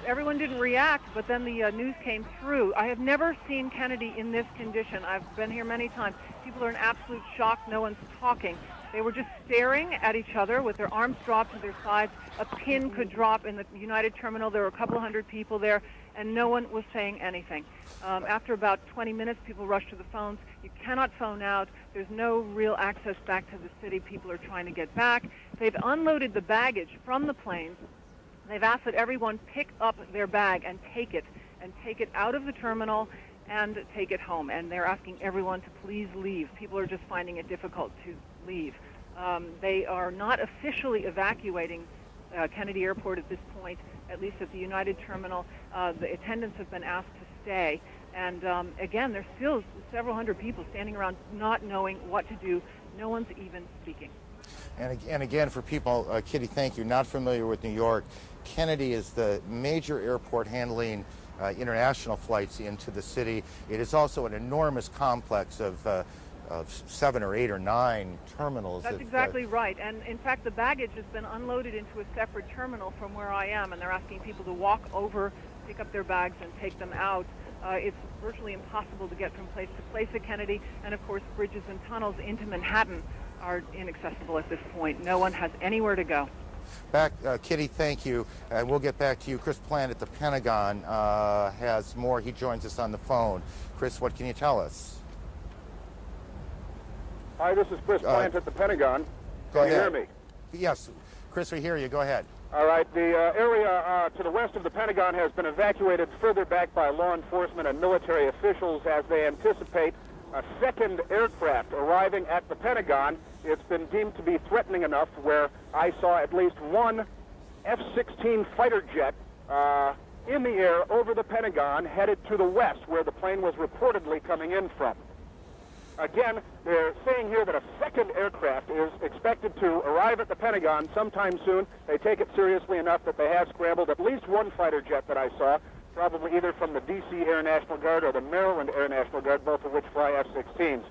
Everyone didn't react, but then the news came through. I have never seen Kennedy in this condition. I've been here many times. People are in absolute shock. No one's talking. They were just staring at each other with their arms dropped to their sides. A pin could drop in the United Terminal. There were a couple hundred people there, and no one was saying anything. After about 20 minutes, people rushed to the phones. You cannot phone out. There's no real access back to the city. People are trying to get back. They've unloaded the baggage from the planes. They've asked that everyone pick up their bag and take it out of the terminal and take it home. And they're asking everyone to please leave. People are just finding it difficult to leave. They are not officially evacuating Kennedy Airport at this point, at least at the United Terminal. The attendants have been asked to stay. And again, there's still several hundred people standing around not knowing what to do. No one's even speaking. And again, for people, Kitty, thank you, not familiar with New York, Kennedy is the major airport handling international flights into the city. It is also an enormous complex of 7 or 8 or 9 terminals. That's exactly right. And in fact, the baggage has been unloaded into a separate terminal from where I am, and they're asking people to walk over, pick up their bags, and take them out. It's virtually impossible to get from place to place at Kennedy, and of course, bridges and tunnels into Manhattan are inaccessible at this point. No one has anywhere to go. Kitty, thank you. And we'll get back to you. Chris Plant at the Pentagon has more. He joins us on the phone. Chris, what can you tell us? Hi, this is Chris Plant at the Pentagon. Go Can you ahead. hear me? Yes, Chris, we hear you. Go ahead. All right. The area to the west of the Pentagon has been evacuated further back by law enforcement and military officials as they anticipate a second aircraft arriving at the Pentagon. It's been deemed to be threatening enough where I saw at least one F-16 fighter jet in the air over the Pentagon headed to the west where the plane was reportedly coming in from. Again, they're saying here that a second aircraft is expected to arrive at the Pentagon sometime soon. They take it seriously enough that they have scrambled at least one fighter jet that I saw, probably either from the D.C. Air National Guard or the Maryland Air National Guard, both of which fly F-16s.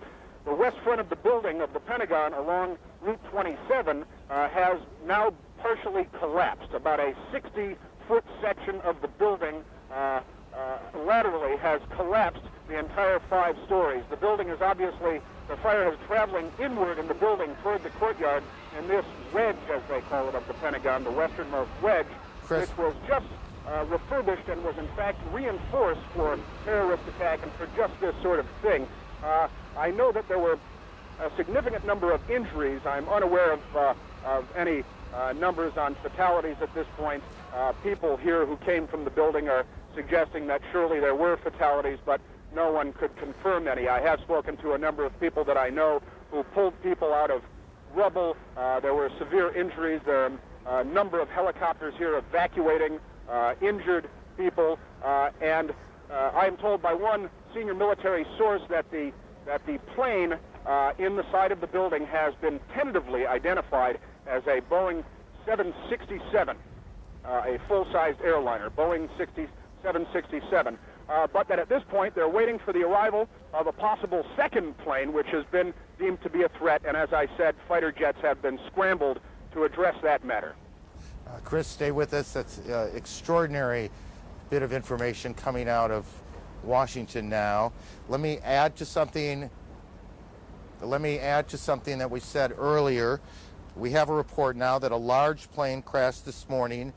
The west front of the building of the Pentagon along Route 27 has now partially collapsed. About a 60-foot section of the building laterally has collapsed the entire 5 stories. The building is obviously, the fire is traveling inward in the building toward the courtyard, and this wedge, as they call it, of the Pentagon, the westernmost wedge, Chris, which was just refurbished and was in fact reinforced for terrorist attack and for just this sort of thing. I know that there were a significant number of injuries. I'm unaware of any numbers on fatalities at this point. People here who came from the building are suggesting that surely there were fatalities, but no one could confirm any. I have spoken to a number of people that I know who pulled people out of rubble. There were severe injuries. There are a number of helicopters here evacuating injured people, and I am told by one senior military source that the plane in the side of the building has been tentatively identified as a Boeing 767, a full-sized airliner, Boeing 767. But that at this point they're waiting for the arrival of a possible second plane, which has been deemed to be a threat, and as I said, fighter jets have been scrambled to address that matter. Chris, stay with us. That's extraordinary bit of information coming out of Washington now. Let me add to something that we said earlier. We have a report now that a large plane crashed this morning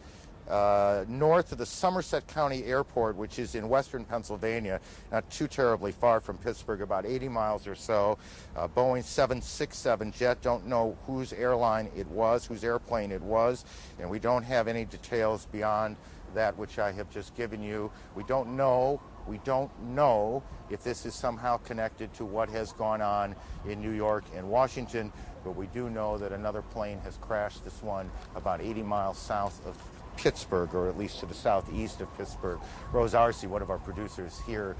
north of the Somerset County Airport, which is in western Pennsylvania, not too terribly far from Pittsburgh, about 80 miles or so. Boeing 767 jet, don't know whose airline it was, whose airplane it was, and we don't have any details beyond that which I have just given you. We don't know if this is somehow connected to what has gone on in New York and Washington, but we do know that another plane has crashed, this one about 80 miles south of Pittsburgh, or at least to the southeast of Pittsburgh. Rose Arce, one of our producers here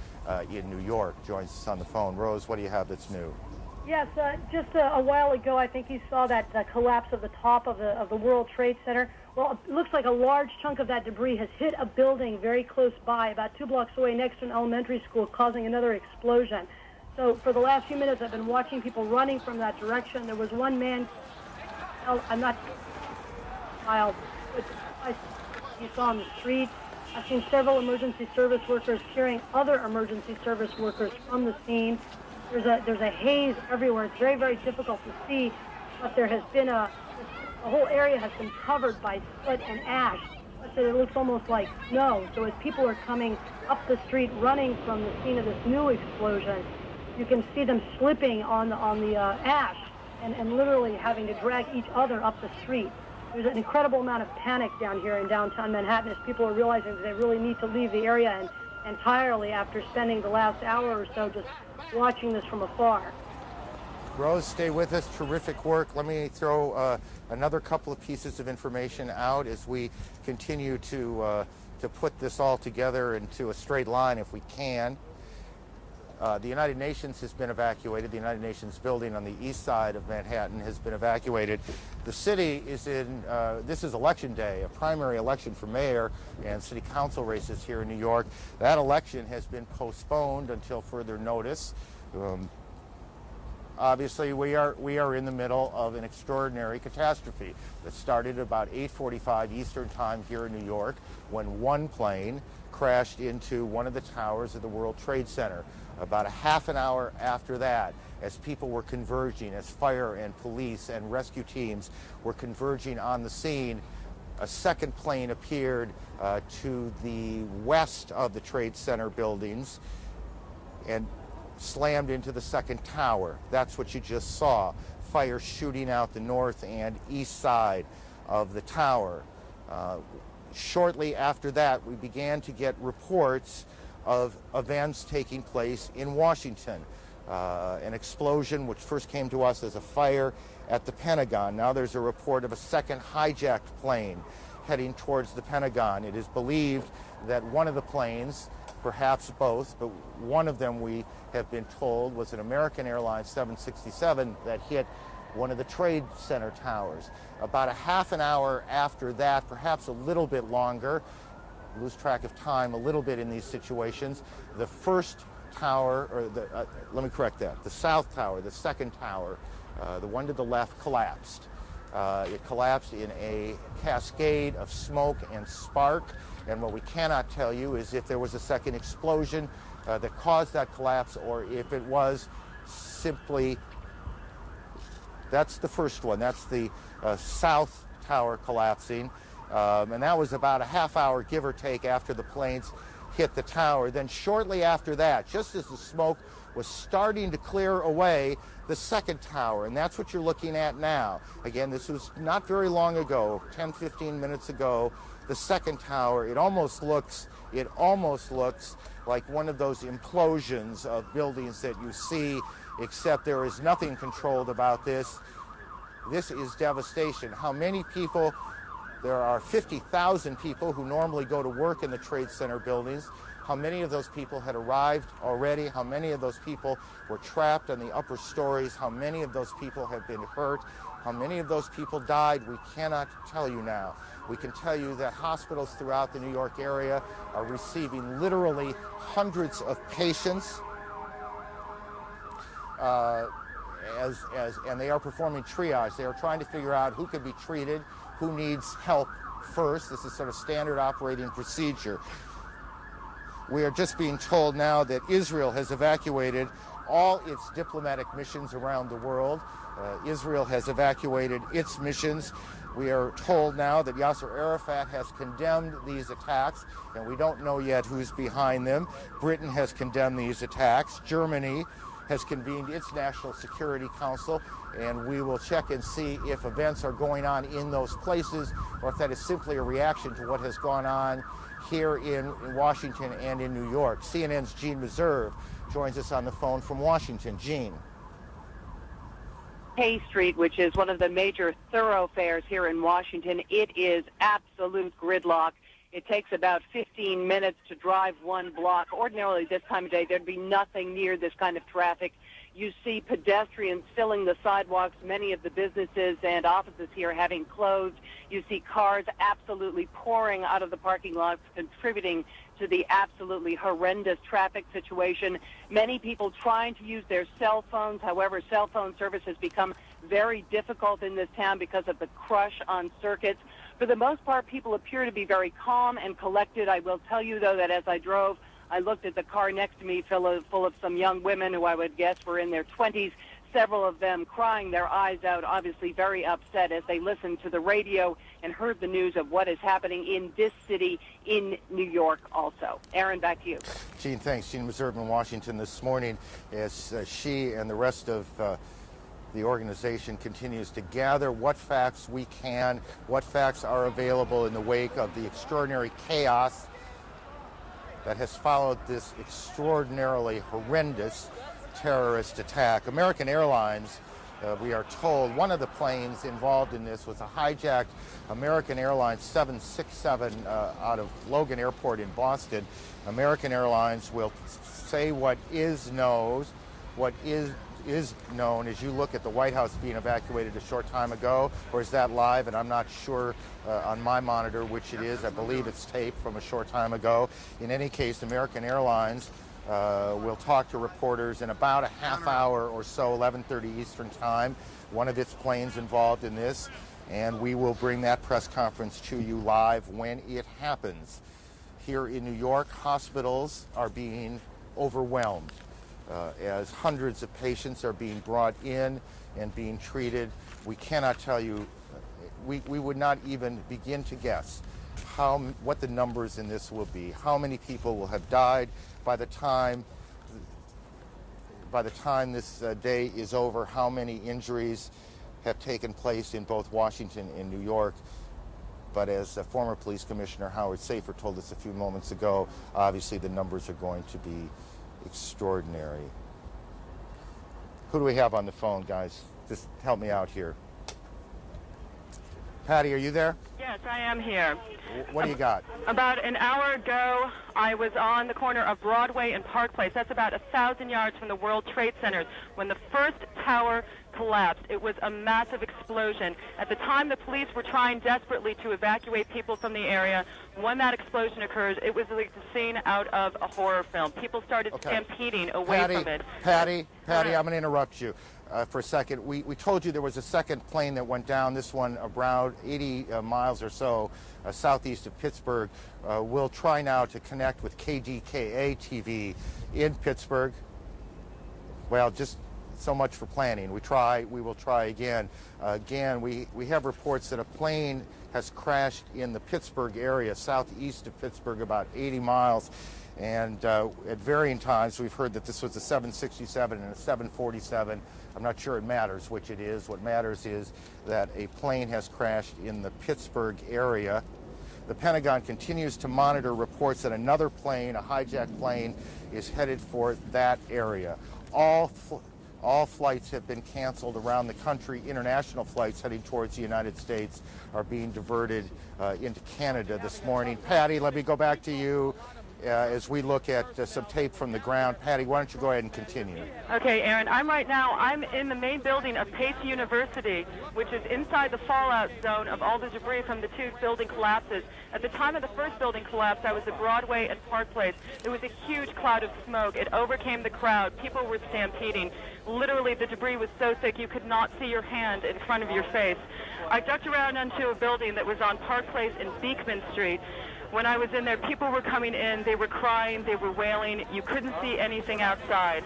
in New York, joins us on the phone. Rose, what do you have that's new? Yes, just a while ago, I think you saw that collapse of the top of the World Trade Center. Well, it looks like a large chunk of that debris has hit a building very close by, about 2 blocks away next to an elementary school, causing another explosion. So for the last few minutes, I've been watching people running from that direction. There was one man, I'm not child, but you saw on the street. I've seen several emergency service workers carrying other emergency service workers from the scene. There's a haze everywhere. It's very, very difficult to see, but there has been the whole area has been covered by soot and ash. So it looks almost like snow. So as people are coming up the street running from the scene of this new explosion, you can see them slipping on the ash and literally having to drag each other up the street. There's an incredible amount of panic down here in downtown Manhattan as people are realizing that they really need to leave the area entirely after spending the last hour or so just watching this from afar. Rose, stay with us. Terrific work. Let me throw another couple of pieces of information out as we continue to put this all together into a straight line if we can. The United Nations has been evacuated. The United Nations building on the east side of Manhattan has been evacuated. The city is in, this is election day, a primary election for mayor and city council races here in New York. That election has been postponed until further notice. Obviously, we are in the middle of an extraordinary catastrophe that started about 8:45 Eastern Time here in New York when one plane crashed into one of the towers of the World Trade Center. About a half an hour after that, as people were converging, as fire and police and rescue teams were converging on the scene, a second plane appeared to the west of the Trade Center buildings and slammed into the second tower. That's what you just saw. Fire shooting out the north and east side of the tower. Shortly after that, we began to get reports of events taking place in Washington. An explosion which first came to us as a fire at the Pentagon. Now there's a report of a second hijacked plane heading towards the Pentagon. It is believed that one of the planes, perhaps both, but one of them we have been told was an American Airlines 767 that hit one of the Trade Center towers. About a half an hour after that, perhaps a little bit longer, lose track of time a little bit in these situations, the first tower, or let me correct that, the south tower, the second tower, the one to the left collapsed. It collapsed in a cascade of smoke and spark, and what we cannot tell you is if there was a second explosion that caused that collapse or if it was simply, that's the first one, that's the south tower collapsing, and that was about a half hour, give or take, after the planes hit the tower. Then shortly after that, just as the smoke was starting to clear away, the second tower, and that's what you're looking at now. Again, this was not very long ago, 10, 15 minutes ago. The second tower, it almost looks like one of those implosions of buildings that you see, except there is nothing controlled about this. This is devastation. How many people? There are 50,000 people who normally go to work in the Trade Center buildings. How many of those people had arrived already? How many of those people were trapped on the upper stories? How many of those people have been hurt? How many of those people died? We cannot tell you now. We can tell you that hospitals throughout the New York area are receiving literally hundreds of patients, and they are performing triage. They are trying to figure out who could be treated, who needs help first. This is sort of standard operating procedure. We are just being told now that Israel has evacuated all its diplomatic missions around the world. Israel has evacuated its missions. We are told now that Yasser Arafat has condemned these attacks, and we don't know yet who's behind them. Britain has condemned these attacks. Germany has convened its National Security Council, and we will check and see if events are going on in those places or if that is simply a reaction to what has gone on here in Washington and in New York. CNN's Gene Meserve joins us on the phone from Washington. Gene. Hay Street, which is one of the major thoroughfares here in Washington, it is absolute gridlock. It takes about 15 minutes to drive one block. Ordinarily, this time of day, there'd be nothing near this kind of traffic. You see pedestrians filling the sidewalks, many of the businesses and offices here having closed. You see cars absolutely pouring out of the parking lots, contributing to the absolutely horrendous traffic situation. Many people trying to use their cell phones. However, cell phone service has become very difficult in this town because of the crush on circuits. For the most part, people appear to be very calm and collected. I will tell you, though, that as I drove, I looked at the car next to me full of some young women who I would guess were in their 20s, several of them crying their eyes out, obviously very upset as they listened to the radio and heard the news of what is happening in this city in New York also. Aaron, back to you. Gene, thanks. Gene Meserve in Washington this morning as she and the rest of the organization continues to gather what facts we can, what facts are available in the wake of the extraordinary chaos that has followed this extraordinarily horrendous terrorist attack. American Airlines we are told one of the planes involved in this was a hijacked American Airlines 767 out of Logan Airport in Boston. American Airlines will say what is known as you look at the White House being evacuated a short time ago, or is that live? And I'm not sure on my monitor which it is. I believe it's taped from a short time ago. In any case, American Airlines will talk to reporters in about a half hour or so, 11:30 Eastern Time. One of its planes involved in this, and we will bring that press conference to you live when it happens. Here in New York, hospitals are being overwhelmed as hundreds of patients are being brought in and being treated. We cannot tell you, we would not even begin to guess what the numbers in this will be, how many people will have died by the time this day is over, how many injuries have taken place in both Washington and New York. But as former police commissioner Howard Safer told us a few moments ago, obviously the numbers are going to be extraordinary. Who do we have on the phone, guys? Just help me out here. Patty, are you there? Yes, I am here. What do you got? About an hour ago, I was on the corner of Broadway and Park Place. That's about 1,000 yards from the World Trade Center when the first tower collapsed. It was a massive explosion. At the time, the police were trying desperately to evacuate people from the area. When that explosion occurs, it was like the scene out of a horror film. People started stampeding away from it. Patty, I'm going to interrupt you for a second. We told you there was a second plane that went down, this one around 80 miles or so southeast of Pittsburgh. We'll try now to connect with KDKA TV in Pittsburgh. Well, just so much for planning. We will try again. We have reports that a plane has crashed in the Pittsburgh area, southeast of Pittsburgh, about 80 miles. And at varying times, we've heard that this was a 767 and a 747. I'm not sure it matters which it is. What matters is that a plane has crashed in the Pittsburgh area. The Pentagon continues to monitor reports that another plane, a hijacked plane, is headed for that area. All flights have been canceled around the country. International flights heading towards the United States are being diverted into Canada this morning. Patty, let me go back to you as we look at some tape from the ground. Patty, why don't you go ahead and continue? Okay, Aaron, I'm in the main building of Pace University, which is inside the fallout zone of all the debris from the two building collapses. At the time of the first building collapse, I was at Broadway and Park Place. There was a huge cloud of smoke. It overcame the crowd. People were stampeding. Literally, the debris was so thick you could not see your hand in front of your face. I ducked around into a building that was on Park Place and Beekman Street. When I was in there, people were coming in, they were crying, they were wailing. You couldn't see anything outside.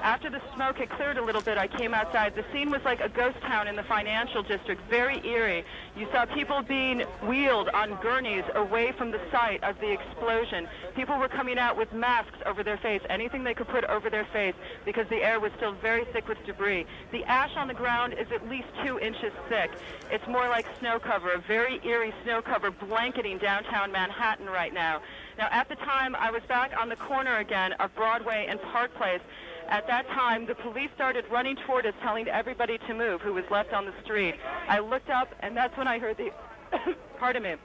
After the smoke had cleared a little bit, I came outside. The scene was like a ghost town in the financial district, very eerie. You saw people being wheeled on gurneys away from the site of the explosion. People were coming out with masks over their face, anything they could put over their face, because the air was still very thick with debris. The ash on the ground is at least 2 inches thick. It's more like snow cover, a very eerie snow cover blanketing downtown Manhattan right now. Now, at the time, I was back on the corner again of Broadway and Park Place. At that time, the police started running toward us, telling everybody to move who was left on the street. I looked up, and that's when I heard the, pardon me,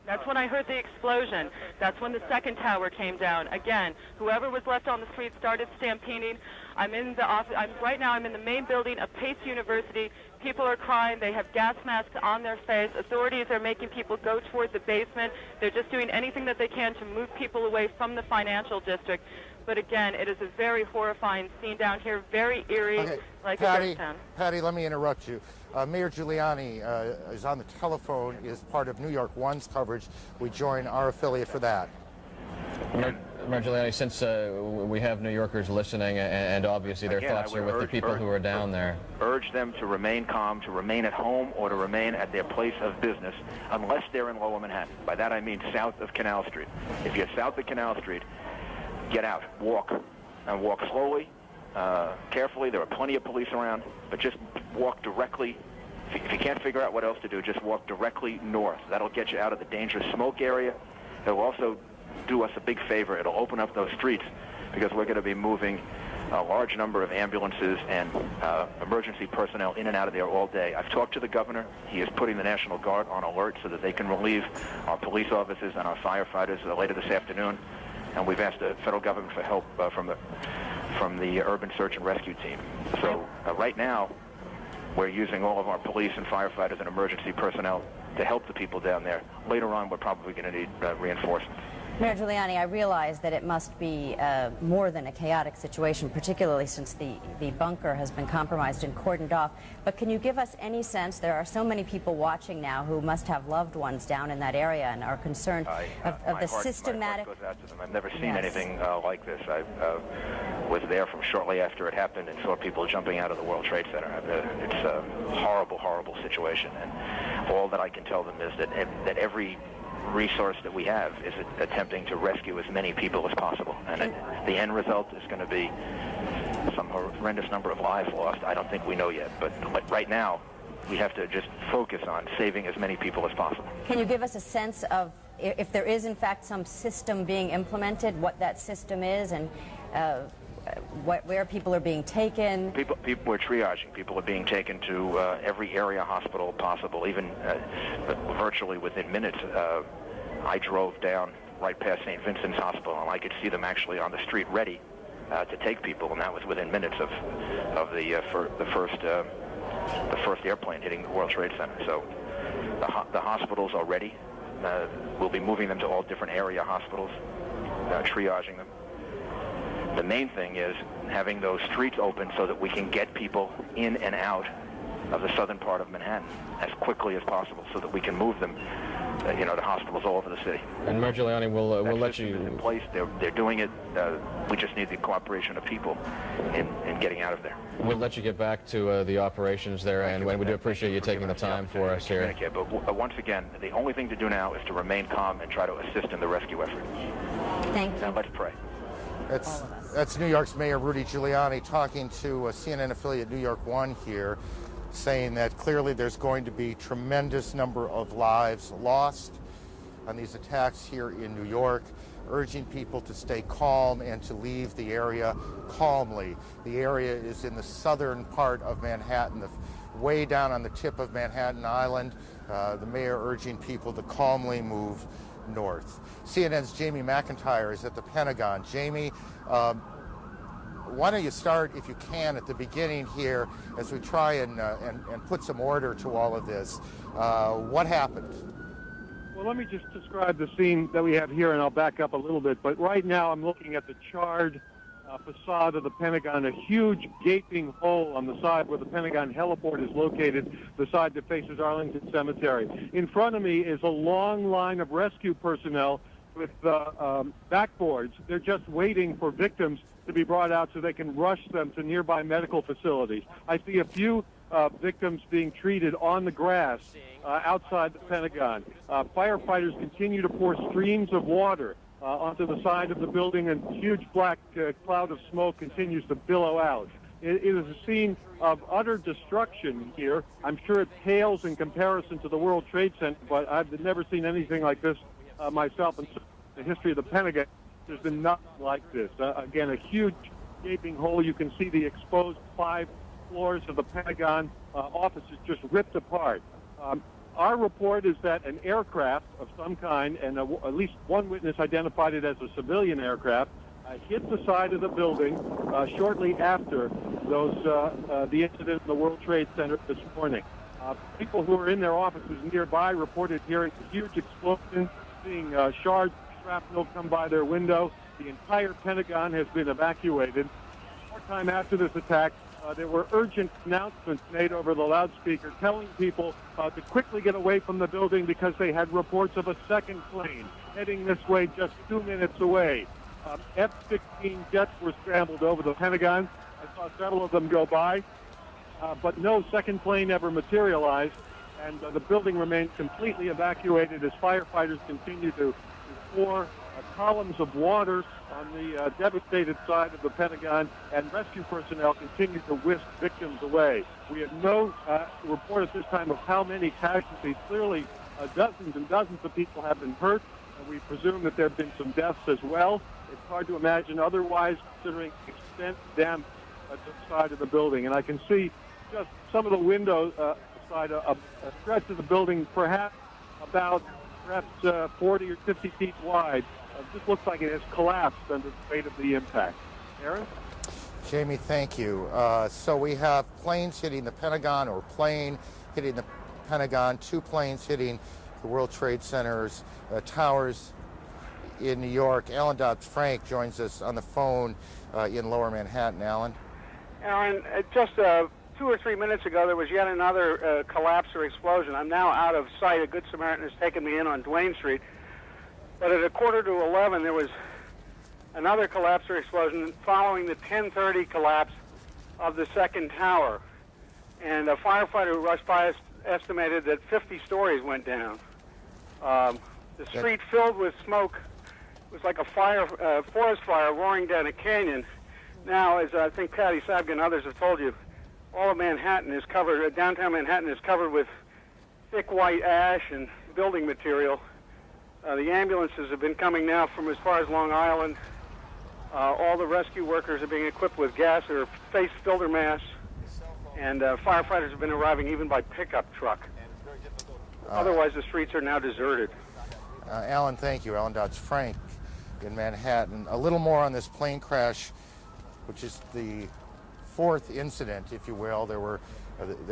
that's when I heard the explosion. That's when the second tower came down. Again, whoever was left on the street started stampeding. I'm in the office. Right now, I'm in the main building of Pace University. People are crying. They have gas masks on their face. Authorities are making people go toward the basement. They're just doing anything that they can to move people away from the financial district. But again, it is a very horrifying scene down here, very eerie, like a ghost town. Patty, let me interrupt you. Mayor Giuliani is on the telephone, is part of New York One's coverage. We join our affiliate for that. Mayor Giuliani, since we have New Yorkers listening, and obviously their thoughts are with the people who are down there. Urge them to remain calm, to remain at home, or to remain at their place of business, unless they're in Lower Manhattan. By that I mean south of Canal Street. If you're south of Canal Street, get out, walk, and walk slowly, carefully. There are plenty of police around, but just walk directly. If you can't figure out what else to do, just walk directly north. That'll get you out of the dangerous smoke area. It'll also do us a big favor. It'll open up those streets, because we're going to be moving a large number of ambulances and emergency personnel in and out of there all day. I've talked to the governor. He is putting the National Guard on alert so that they can relieve our police officers and our firefighters later this afternoon. And we've asked the federal government for help from the urban search and rescue team. So right now, we're using all of our police and firefighters and emergency personnel to help the people down there. Later on, we're probably going to need reinforcements. Mayor Giuliani, I realize that it must be more than a chaotic situation, particularly since the bunker has been compromised and cordoned off. But can you give us any sense? There are so many people watching now who must have loved ones down in that area and are concerned of the systematic... My heart goes out to them. I've never seen anything like this. I was there from shortly after it happened and saw people jumping out of the World Trade Center. It's a horrible, horrible situation. And all that I can tell them is that every resource that we have is attempting to rescue as many people as possible, and the end result is going to be some horrendous number of lives lost. I don't think we know yet, but right now we have to just focus on saving as many people as possible. Can you give us a sense of if there is in fact some system being implemented, what that system is, and where people are being taken? People are triaging. People are being taken to every area hospital possible, even virtually within minutes. I drove down right past St. Vincent's Hospital, and I could see them actually on the street ready to take people, and that was within minutes of the first airplane hitting the World Trade Center. So the hospitals are ready. We'll be moving them to all different area hospitals, triaging them. The main thing is having those streets open so that we can get people in and out of the southern part of Manhattan as quickly as possible so that we can move them to hospitals all over the city. And Mayor Giuliani, we'll let you... in place. They're doing it. We just need the cooperation of people in getting out of there. We'll let you get back to the operations there, and we do appreciate you taking the time for us here. But once again, the only thing to do now is to remain calm and try to assist in the rescue effort. Thank you. Now let's pray. That's New York's Mayor Rudy Giuliani talking to CNN affiliate New York One here, saying that clearly there's going to be tremendous number of lives lost on these attacks here in New York, urging people to stay calm and to leave the area calmly. The area is in the southern part of Manhattan, way down on the tip of Manhattan Island. The mayor urging people to calmly move north. CNN's Jamie McIntyre is at the Pentagon. Jamie, why don't you start, if you can, at the beginning here as we try and put some order to all of this. What happened? Well, let me just describe the scene that we have here, and I'll back up a little bit. But right now I'm looking at the charred facade of the Pentagon, a huge gaping hole on the side where the Pentagon heliport is located, the side that faces Arlington Cemetery. In front of me is a long line of rescue personnel with backboards. They're just waiting for victims to be brought out so they can rush them to nearby medical facilities. I see a few victims being treated on the grass outside the Pentagon. Firefighters continue to pour streams of water onto the side of the building, and a huge black cloud of smoke continues to billow out. It is a scene of utter destruction here. I'm sure it pales in comparison to the World Trade Center, but I've never seen anything like this myself in the history of the Pentagon. There's been nothing like this. Again, a huge gaping hole. You can see the exposed 5 floors of the Pentagon offices just ripped apart. Our report is that an aircraft of some kind, and at least one witness identified it as a civilian aircraft, hit the side of the building shortly after the incident in the World Trade Center this morning. People who were in their offices nearby reported hearing a huge explosion, seeing shards of shrapnel come by their window. The entire Pentagon has been evacuated. Short time after this attack, there were urgent announcements made over the loudspeaker telling people to quickly get away from the building because they had reports of a second plane heading this way just 2 minutes away. F-16 jets were scrambled over the Pentagon. I saw several of them go by, but no second plane ever materialized, and the building remains completely evacuated as firefighters continue to pour columns of water on the devastated side of the Pentagon, and rescue personnel continue to whisk victims away. We have no report at this time of how many casualties. Clearly, dozens and dozens of people have been hurt. and we presume that there have been some deaths as well. It's hard to imagine otherwise, considering the extent of damage at the side of the building. And I can see just some of the windows side, a stretch of the building, perhaps 40 or 50 feet wide. Just looks like it has collapsed under the weight of the impact. Aaron? Jamie, thank you. So we have planes hitting the Pentagon, or plane hitting the Pentagon, 2 planes hitting the World Trade Center's towers in New York. Alan Dodd-Frank joins us on the phone in Lower Manhattan. Alan? Aaron, just 2 or 3 minutes ago, there was yet another collapse or explosion. I'm now out of sight. A Good Samaritan has taken me in on Duane Street. But at 11:15, there was another collapse or explosion following the 10:30 collapse of the second tower. And a firefighter who rushed by us estimated that 50 stories went down. The street filled with smoke. It was like a forest fire roaring down a canyon. Now, as I think Patty Sabga and others have told you, all of Manhattan is covered, downtown Manhattan is covered with thick white ash and building material. The ambulances have been coming now from as far as Long Island. All the rescue workers are being equipped with gas or face filter masks, and firefighters have been arriving even by pickup truck. Otherwise, the streets are now deserted. Alan, thank you. Alan Dodd-Frank in Manhattan. A little more on this plane crash, which is the 4th incident, if you will. There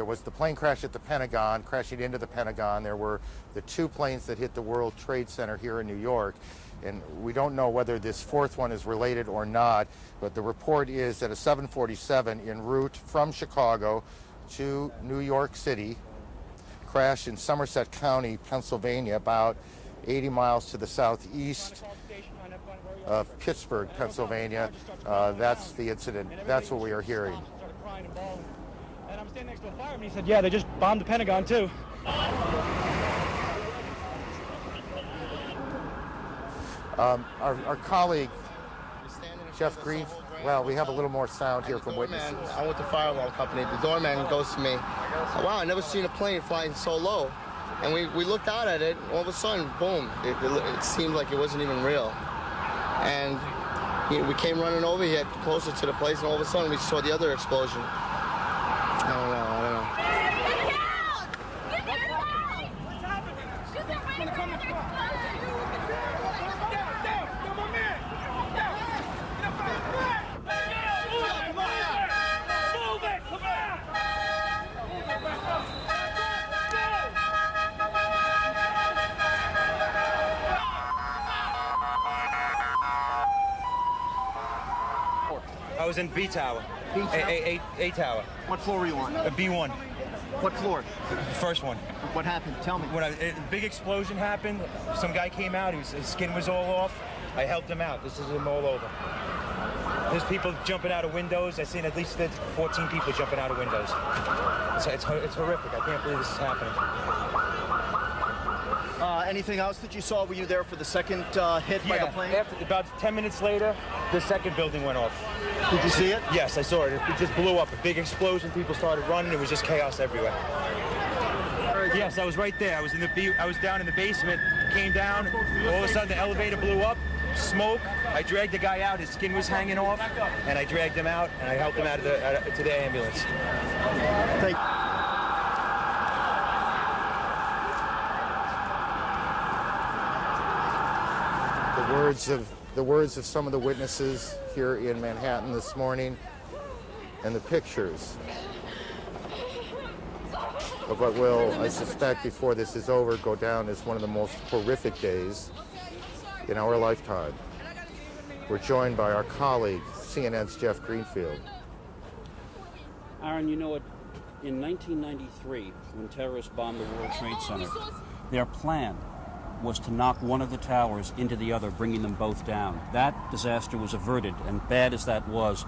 was the plane crash at the Pentagon, crashing into the Pentagon. There were the 2 planes that hit the World Trade Center here in New York. And we don't know whether this 4th one is related or not, but the report is that a 747 en route from Chicago to New York City crashed in Somerset County, Pennsylvania, about 80 miles to the southeast of Pittsburgh, Pennsylvania. That's the incident. That's what we are hearing. And I'm standing next to a fireman. He said, yeah, they just bombed the Pentagon, too. Our colleague, Jeff Green, well, we have a little more sound here from witnesses. I'm with the fire alarm company. The doorman goes to me, wow, I never seen a plane flying so low. And we looked out at it, all of a sudden, boom, it seemed like it wasn't even real. And we came running over here closer to the place, and all of a sudden we saw the other explosion. I don't know. I was in B Tower. A Tower. What floor were you on? B1. What floor? The first one. What happened? Tell me. When a big explosion happened, some guy came out. His skin was all off. I helped him out. This is him all over. There's people jumping out of windows. I've seen at least 14 people jumping out of windows. It's horrific. I can't believe this is happening. Anything else that you saw? Were you there for the second hit by the plane? About 10 minutes later, the second building went off. Did you see it? Yes, I saw it. It just blew up. A big explosion. People started running. It was just chaos everywhere. Yes, I was right there. I was down in the basement. Came down. All of a sudden, the elevator blew up. Smoke. I dragged the guy out. His skin was hanging off, and I dragged him out, and I helped him out to the ambulance. Thank you. The words of some of the witnesses here in Manhattan this morning, and the pictures of what will, I suspect, before this is over, go down as one of the most horrific days in our lifetime. We're joined by our colleague, CNN's Jeff Greenfield. Aaron, you know what? In 1993, when terrorists bombed the World Trade Center, their plan was to knock one of the towers into the other, bringing them both down. That disaster was averted, and bad as that was,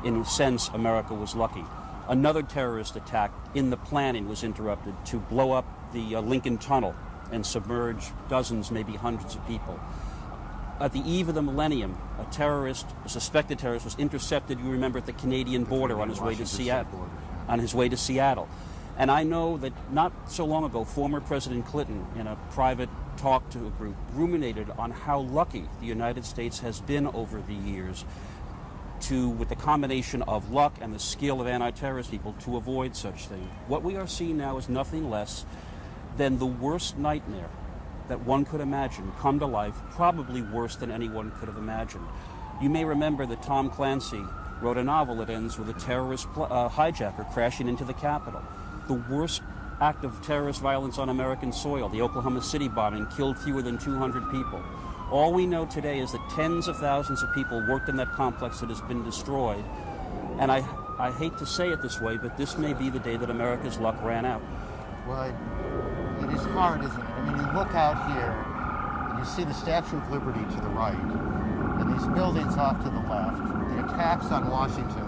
in a sense, America was lucky. Another terrorist attack in the planning was interrupted to blow up the Lincoln Tunnel and submerge dozens, maybe hundreds of people. At the eve of the millennium, a suspected terrorist, was intercepted, you remember, at the Canadian border on his way to Seattle. And I know that not so long ago, former President Clinton, in a private talked to a group, ruminated on how lucky the United States has been over the years with the combination of luck and the skill of anti-terrorist people to avoid such things. What we are seeing now is nothing less than the worst nightmare that one could imagine come to life, probably worse than anyone could have imagined. You may remember that Tom Clancy wrote a novel that ends with a terrorist hijacker crashing into the Capitol. The worst act of terrorist violence on American soil, the Oklahoma City bombing, killed fewer than 200 people. All we know today is that tens of thousands of people worked in that complex that has been destroyed. And I hate to say it this way, but this may be the day that America's luck ran out. Well, it is hard, isn't it? I mean, you look out here and you see the Statue of Liberty to the right and these buildings off to the left, the attacks on Washington.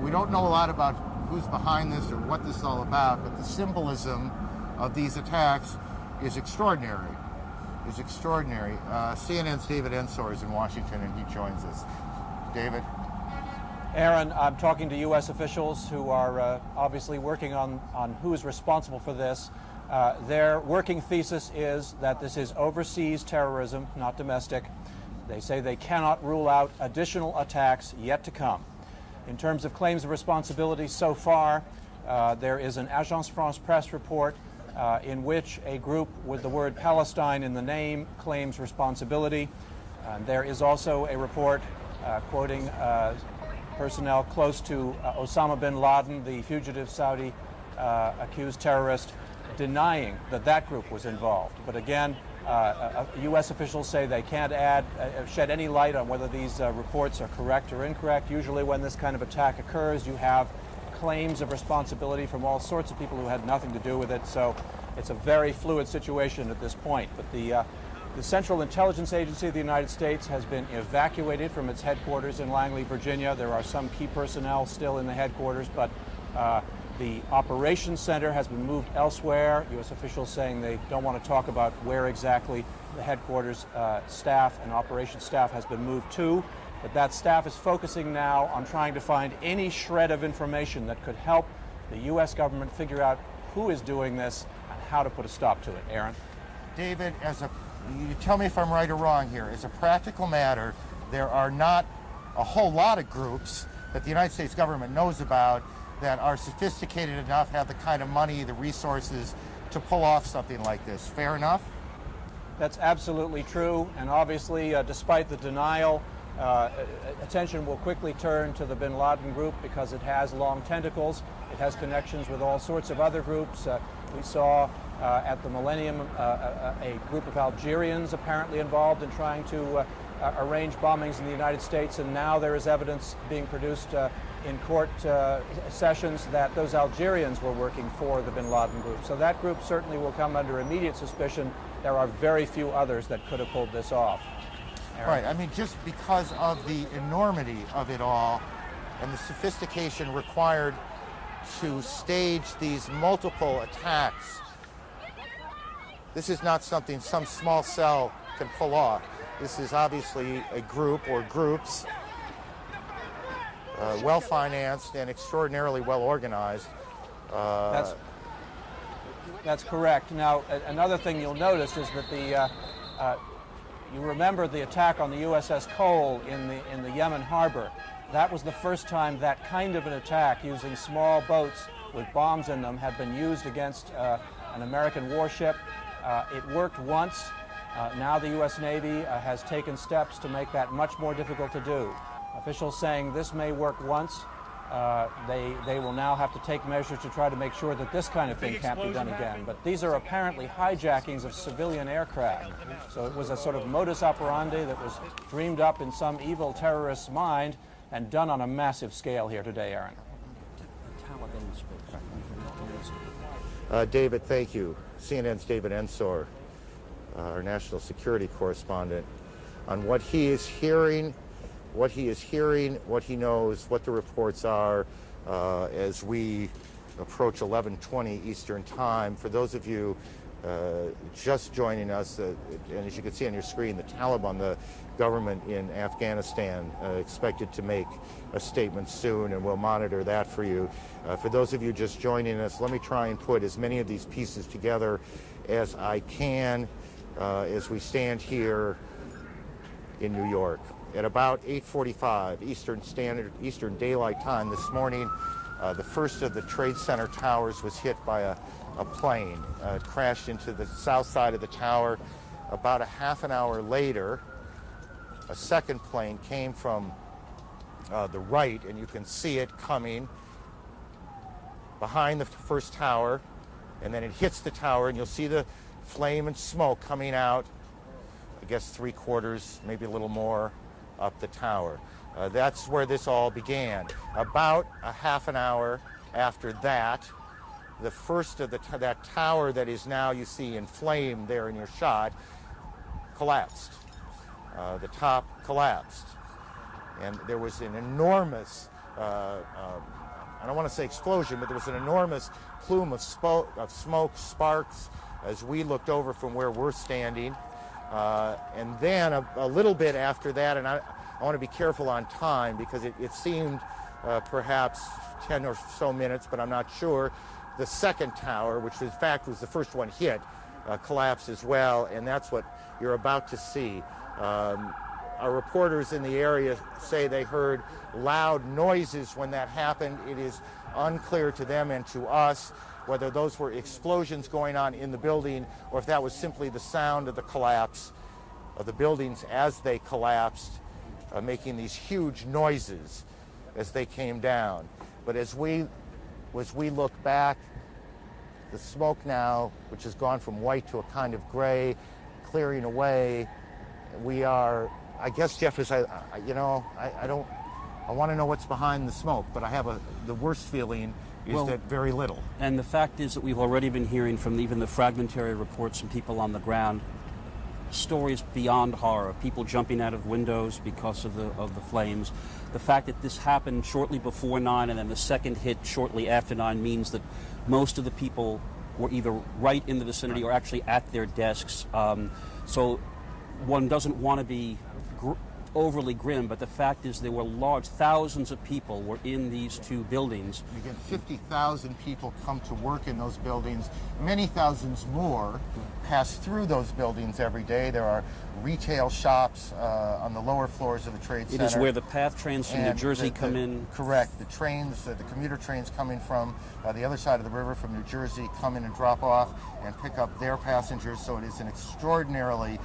We don't know a lot about who's behind this or what this is all about, but the symbolism of these attacks is extraordinary. CNN's David Ensor is in Washington and he joins us. David? Aaron, I'm talking to U.S. officials who are obviously working on who is responsible for this. Their working thesis is that this is overseas terrorism, not domestic. They say they cannot rule out additional attacks yet to come. In terms of claims of responsibility so far, there is an Agence France-Presse report in which a group with the word Palestine in the name claims responsibility. There is also a report quoting personnel close to Osama bin Laden, the fugitive Saudi accused terrorist, denying that that group was involved. But again, U.S. officials say they can't shed any light on whether these reports are correct or incorrect. Usually when this kind of attack occurs, you have claims of responsibility from all sorts of people who had nothing to do with it. So it's a very fluid situation at this point. But the Central Intelligence Agency of the United States has been evacuated from its headquarters in Langley, Virginia. There are some key personnel still in the headquarters, but the operations center has been moved elsewhere. U.S. officials saying they don't want to talk about where exactly the headquarters staff and operations staff has been moved to. But that staff is focusing now on trying to find any shred of information that could help the U.S. government figure out who is doing this and how to put a stop to it. Aaron? David, you tell me if I'm right or wrong here. As a practical matter, there are not a whole lot of groups that the United States government knows about that are sophisticated enough, have the kind of money, the resources to pull off something like this. Fair enough? That's absolutely true. And obviously, despite the denial, attention will quickly turn to the bin Laden group because it has long tentacles. It has connections with all sorts of other groups. We saw at the Millennium a group of Algerians apparently involved in trying to arrange bombings in the United States, and now there is evidence being produced in court sessions that those Algerians were working for the bin Laden group. So that group certainly will come under immediate suspicion. There are very few others that could have pulled this off. Aaron. Right, I mean, just because of the enormity of it all and the sophistication required to stage these multiple attacks, this is not something some small cell can pull off. This is obviously a group or groups, well-financed and extraordinarily well-organized. That's correct. Now, another thing you'll notice is that you remember the attack on the USS Cole in the Yemen harbor. That was the first time that kind of an attack using small boats with bombs in them had been used against an American warship. It worked once. Now the U.S. Navy has taken steps to make that much more difficult to do. Officials saying this may work once. They will now have to take measures to try to make sure that this kind of thing can't be done again. But these are apparently hijackings of civilian aircraft. So it was a sort of modus operandi that was dreamed up in some evil terrorist's mind and done on a massive scale here today, Aaron. David, thank you. CNN's David Ensor, our national security correspondent, on what he is hearing, what he knows, what the reports are as we approach 11:20 Eastern Time. For those of you just joining us, and as you can see on your screen, the Taliban, the government in Afghanistan, expected to make a statement soon, and we'll monitor that for you. For those of you just joining us, let me try and put as many of these pieces together as I can as we stand here in New York. At about 8:45 Eastern Daylight Time this morning, the first of the Trade Center towers was hit by a plane. It crashed into the south side of the tower. About a half an hour later, a second plane came from the right, and you can see it coming behind the first tower, and then it hits the tower, and you'll see the flame and smoke coming out, I guess 3/4, maybe a little more, up the tower. That's where this all began. About a half an hour after that, the first of that tower that is now you see in flame there in your shot collapsed. The top collapsed. And there was an enormous, I don't want to say explosion, but there was an enormous plume of smoke, sparks, as we looked over from where we're standing. And then a little bit after that, and I want to be careful on time because it seemed perhaps 10 or so minutes, but I'm not sure. The second tower, which in fact was the first one hit, collapsed as well, and that's what you're about to see. Our reporters in the area say they heard loud noises when that happened. It is unclear to them and to us whether those were explosions going on in the building or if that was simply the sound of the collapse of the buildings as they collapsed, making these huge noises as they came down. But as we look back, the smoke now, which has gone from white to a kind of gray, clearing away, we are, I guess, Jeff, I want to know what's behind the smoke, but I have the worst feeling is that very little. And the fact is that we've already been hearing from even the fragmentary reports from people on the ground, stories beyond horror, people jumping out of windows because of the flames. The fact that this happened shortly before 9 and then the second hit shortly after 9 means that most of the people were either right in the vicinity or actually at their desks. So one doesn't want to be overly grim, but the fact is there were thousands of people were in these two buildings. Again, 50,000 people come to work in those buildings. Many thousands more pass through those buildings every day. There are retail shops on the lower floors of the Trade Center. It is where the PATH trains from New Jersey come in. Correct. The trains, the commuter trains coming from the other side of the river from New Jersey come in and drop off and pick up their passengers. So it is an extraordinarily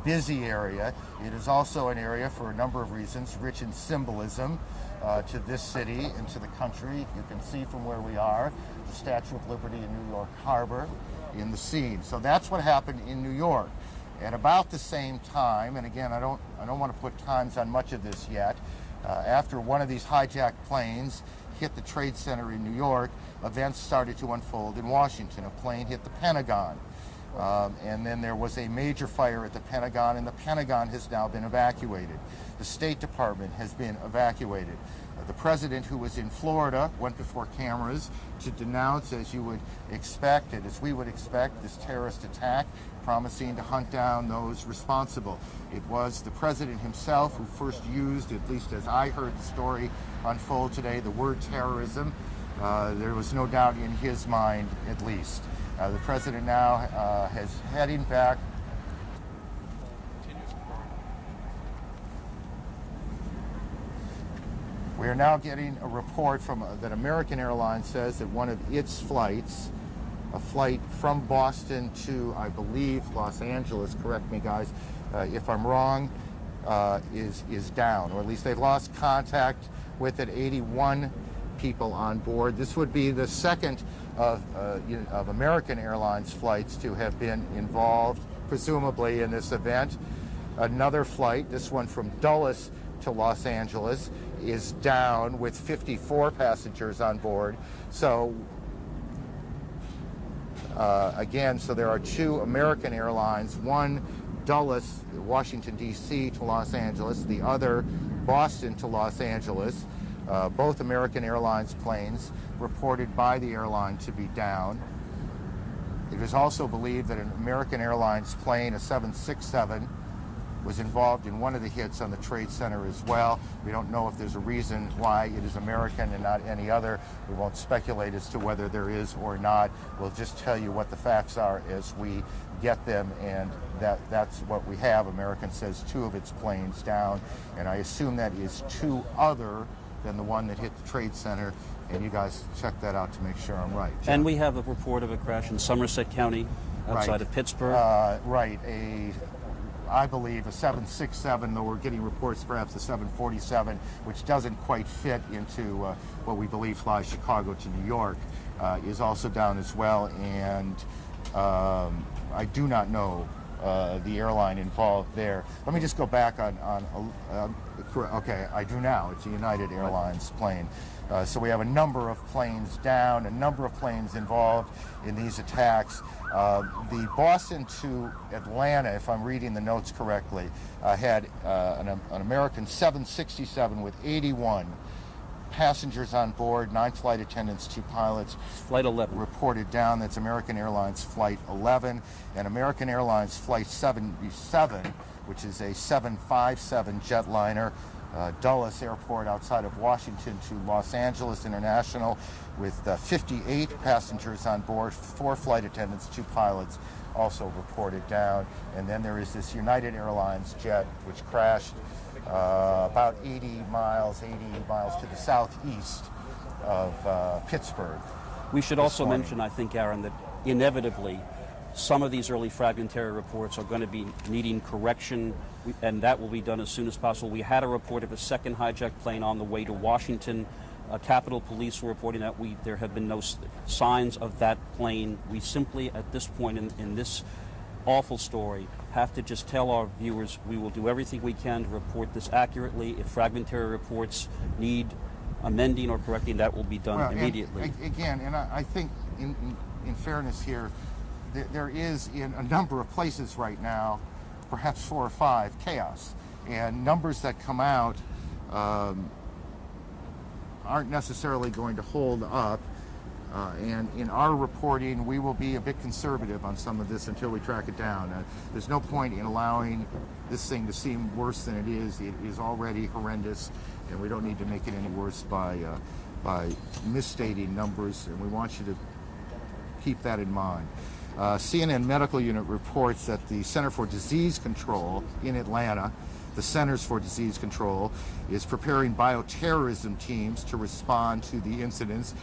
busy area. It is also an area, for a number of reasons, rich in symbolism to this city and to the country. You can see from where we are the Statue of Liberty in New York Harbor in the scene. So that's what happened in New York. At about the same time, and again, I don't want to put times on much of this yet, after one of these hijacked planes hit the Trade Center in New York, events started to unfold in Washington. A plane hit the Pentagon. And then there was a major fire at the Pentagon, and the Pentagon has now been evacuated. The State Department has been evacuated. The president, who was in Florida, went before cameras to denounce, as you would expect, and as we would expect, this terrorist attack, promising to hunt down those responsible. It was the president himself who first used, at least as I heard the story unfold today, the word terrorism. There was no doubt in his mind, at least. The president now is heading back. We are now getting a report from that American Airlines says that one of its flights, a flight from Boston to, I believe, Los Angeles, correct me guys if I'm wrong, is down, or at least they've lost contact with it. 81 people on board. This would be the second of American Airlines flights to have been involved, presumably, in this event. Another flight, this one from Dulles to Los Angeles, is down with 54 passengers on board. So again, so there are two American Airlines, one Dulles, Washington, D.C. to Los Angeles, the other Boston to Los Angeles. Both American Airlines planes reported by the airline to be down. It is also believed that an American Airlines plane, a 767, was involved in one of the hits on the Trade Center as well. We don't know if there's a reason why it is American and not any other. We won't speculate as to whether there is or not. We'll just tell you what the facts are as we get them, and that's what we have. American says 2 of its planes down, and I assume that is 2 other than the one that hit the Trade Center, and you guys check that out to make sure I'm right. Jeff? And we have a report of a crash in Somerset County outside of Pittsburgh. Right, I believe a 767, though we're getting reports perhaps a 747, which doesn't quite fit into what we believe flies Chicago to New York, is also down as well, and I do not know the airline involved there. Let me just go back on okay, I do now. It's a United Airlines plane. So we have a number of planes down, a number of planes involved in these attacks. The Boston to Atlanta, if I'm reading the notes correctly, had an American 767 with 81 passengers on board, 9 flight attendants, 2 pilots. Flight 11. Reported down. That's American Airlines Flight 11. And American Airlines Flight 77, which is a 757 jetliner, Dulles Airport outside of Washington to Los Angeles International, with 58 passengers on board, 4 flight attendants, 2 pilots, also reported down. And then there is this United Airlines jet which crashed about 80 miles to the southeast of Pittsburgh. We should also mention, I think, Aaron, that inevitably some of these early fragmentary reports are going to be needing correction, and that will be done as soon as possible. We had a report of a second hijacked plane on the way to Washington. Capitol Police were reporting that there have been no signs of that plane. We simply, at this point in this awful story, have to just tell our viewers we will do everything we can to report this accurately. If fragmentary reports need amending or correcting, that will be done immediately. And I think in fairness here, there is in a number of places right now, perhaps 4 or 5, chaos. And numbers that come out aren't necessarily going to hold up. And in our reporting, we will be a bit conservative on some of this until we track it down. There's no point in allowing this thing to seem worse than it is. It is already horrendous, and we don't need to make it any worse by misstating numbers, and we want you to keep that in mind. CNN Medical Unit reports that the Center for Disease Control in Atlanta, the Centers for Disease Control, is preparing bioterrorism teams to respond to the incidents.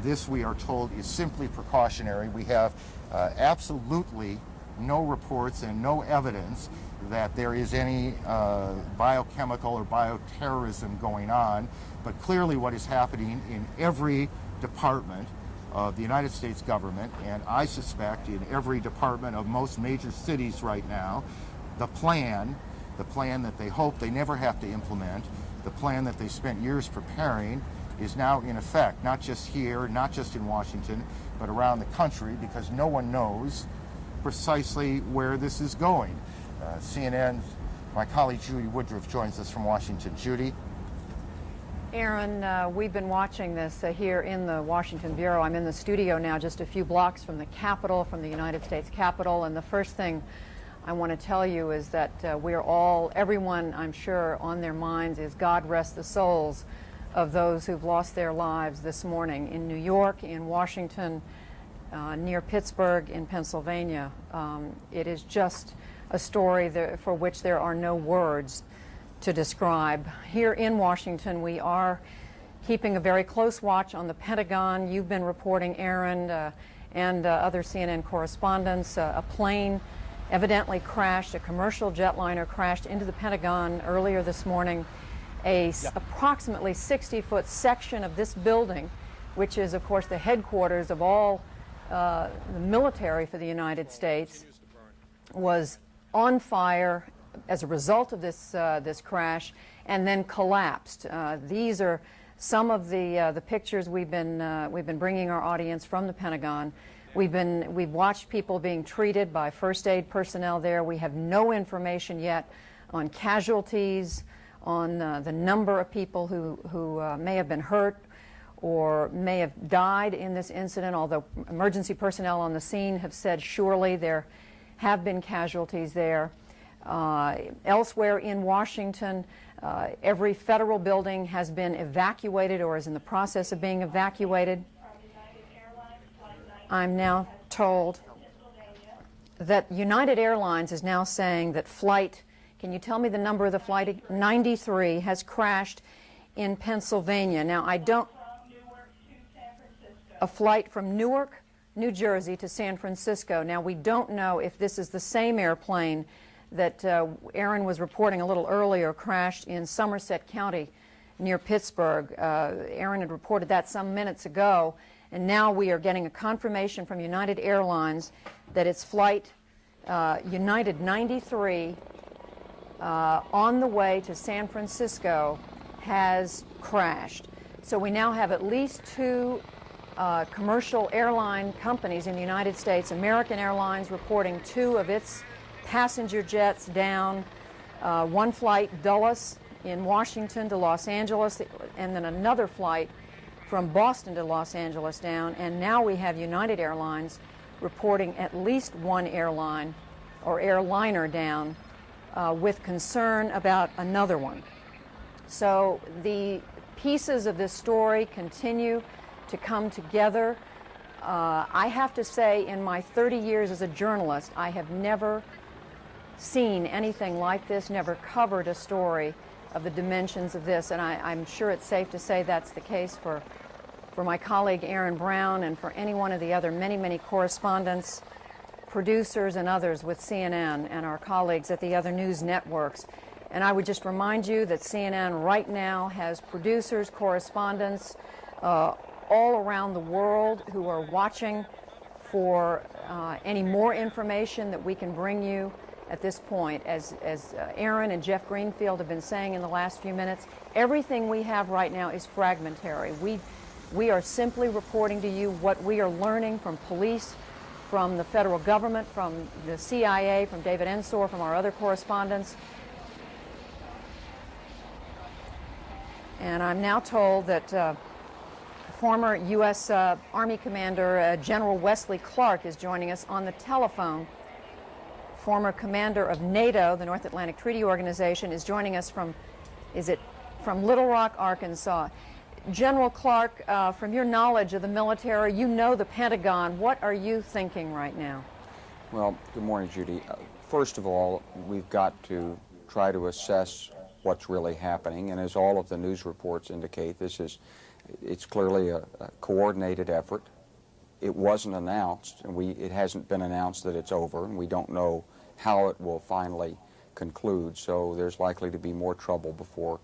This, we are told, is simply precautionary. We have absolutely no reports and no evidence that there is any biochemical or bioterrorism going on, but clearly what is happening in every department of the United States government, and I suspect in every department of most major cities right now, the plan that they hope they never have to implement, the plan that they spent years preparing, is now in effect, not just here, not just in Washington, but around the country, because no one knows precisely where this is going. CNN, my colleague Judy Woodruff joins us from Washington. Judy? Aaron, we've been watching this here in the Washington Bureau. I'm in the studio now just a few blocks from the Capitol, from the United States Capitol, and the first thing I want to tell you is that everyone I'm sure on their minds is God rest the souls of those who've lost their lives this morning in New York, in Washington, near Pittsburgh, in Pennsylvania. It is just a story for which there are no words to describe. Here in Washington, we are keeping a very close watch on the Pentagon. You've been reporting, Aaron, and other CNN correspondents. A plane evidently crashed, a commercial jetliner crashed into the Pentagon earlier this morning. Approximately 60-foot section of this building, which is, of course, the headquarters of all the military for the United States, was on fire as a result of this crash, and then collapsed. These are some of the pictures we've been bringing our audience from the Pentagon. We've watched people being treated by first aid personnel there. We have no information yet on casualties, on the number of people who may have been hurt or may have died in this incident, although emergency personnel on the scene have said surely there have been casualties there. Elsewhere in Washington, every federal building has been evacuated or is in the process of being evacuated. I'm now told that United Airlines is now saying that flight, can you tell me the number of the flight? 93 has crashed in Pennsylvania. Now, a flight from Newark, New Jersey to San Francisco. Now, we don't know if this is the same airplane that Aaron was reporting a little earlier crashed in Somerset County near Pittsburgh. Aaron had reported that some minutes ago, and now we are getting a confirmation from United Airlines that its flight United 93 on the way to San Francisco has crashed. So we now have at least two commercial airline companies in the United States, American Airlines reporting 2 of its passenger jets down, one flight Dulles in Washington to Los Angeles, and then another flight from Boston to Los Angeles down, and now we have United Airlines reporting at least one airline or airliner down with concern about another one. So the pieces of this story continue to come together. I have to say, in my 30 years as a journalist, I have never seen anything like this, never covered a story of the dimensions of this, and I'm sure it's safe to say that's the case for my colleague Aaron Brown and for any one of the other many correspondents, producers, and others with CNN and our colleagues at the other news networks. And I would just remind you that CNN right now has producers, correspondents all around the world who are watching for any more information that we can bring you at this point. As Aaron and Jeff Greenfield have been saying in the last few minutes, everything we have right now is fragmentary. We are simply reporting to you what we are learning from police, from the federal government, from the CIA, from David Ensor, from our other correspondents. And I'm now told that former U.S. Army Commander General Wesley Clark is joining us on the telephone. Former commander of NATO, the North Atlantic Treaty Organization, is joining us from Little Rock, Arkansas. General Clark, from your knowledge of the military, you know the Pentagon. What are you thinking right now? Well, good morning, Judy. First of all, we've got to try to assess what's really happening, and as all of the news reports indicate, it's clearly a coordinated effort. It wasn't announced, and it hasn't been announced that it's over, and we don't know how it will finally conclude, so there's likely to be more trouble before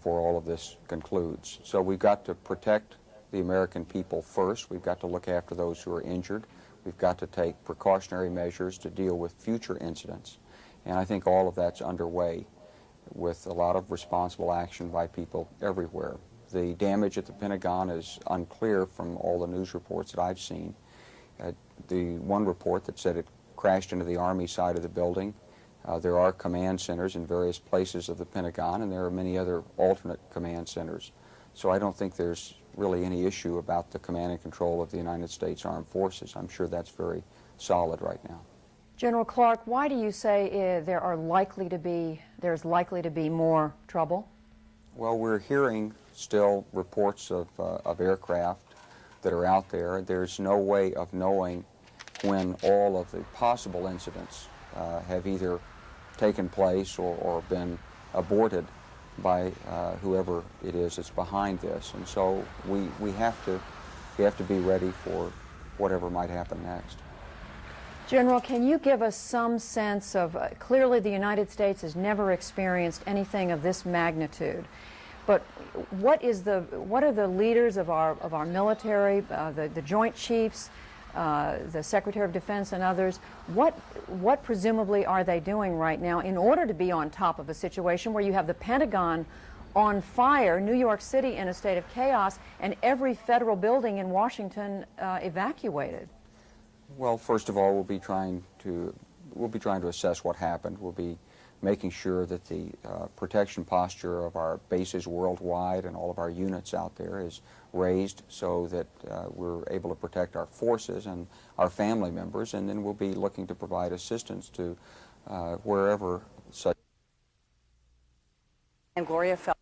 all of this concludes. So we've got to protect the American people first. We've got to look after those who are injured. We've got to take precautionary measures to deal with future incidents, and I think all of that's underway with a lot of responsible action by people everywhere. The damage at the Pentagon is unclear from all the news reports that I've seen. The one report that said it crashed into the Army side of the building. There are command centers in various places of the Pentagon, and there are many other alternate command centers. So I don't think there's really any issue about the command and control of the United States Armed Forces. I'm sure that's very solid right now. General Clark, why do you say there's likely to be more trouble? Well, we're hearing still reports of aircraft that are out there. There's no way of knowing when all of the possible incidents have either taken place or been aborted by whoever it is that's behind this. And so we have to be ready for whatever might happen next. General, can you give us some sense of, clearly the United States has never experienced anything of this magnitude, but what are the leaders of our military, the Joint Chiefs, the Secretary of Defense and others, what presumably are they doing right now in order to be on top of a situation where you have the Pentagon on fire, New York City in a state of chaos, and every federal building in Washington evacuated? Well, first of all, we'll be trying to assess what happened. We'll be making sure that the protection posture of our bases worldwide and all of our units out there is raised so that we're able to protect our forces and our family members, and then we'll be looking to provide assistance to wherever such. And Gloria fell.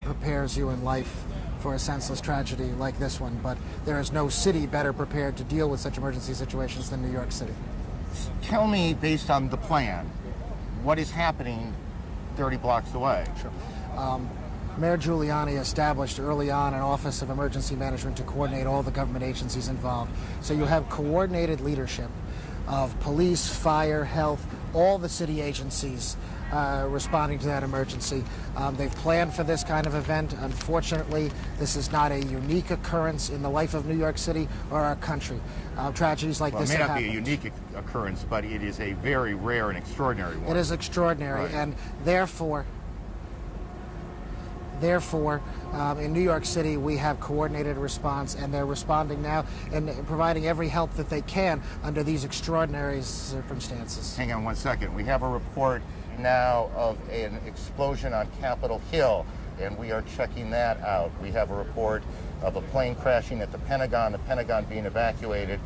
Prepares you in life for a senseless tragedy like this one, but there is no city better prepared to deal with such emergency situations than New York City. Tell me, based on the plan, what is happening 30 blocks away? Sure. Mayor Giuliani established early on an Office of Emergency Management to coordinate all the government agencies involved. So you have coordinated leadership of police, fire, health, all the city agencies responding to that emergency. They've planned for this kind of event. Unfortunately, this is not a unique occurrence in the life of New York City or our country. Tragedies like this have happened. It may not be a unique occurrence, but it is a very rare and extraordinary one. It is extraordinary, right. And therefore, in New York City, we have coordinated response, and they're responding now and providing every help that they can under these extraordinary circumstances. Hang on one second. We have a report now of an explosion on Capitol Hill, and we are checking that out. We have a report of a plane crashing at the Pentagon being evacuated,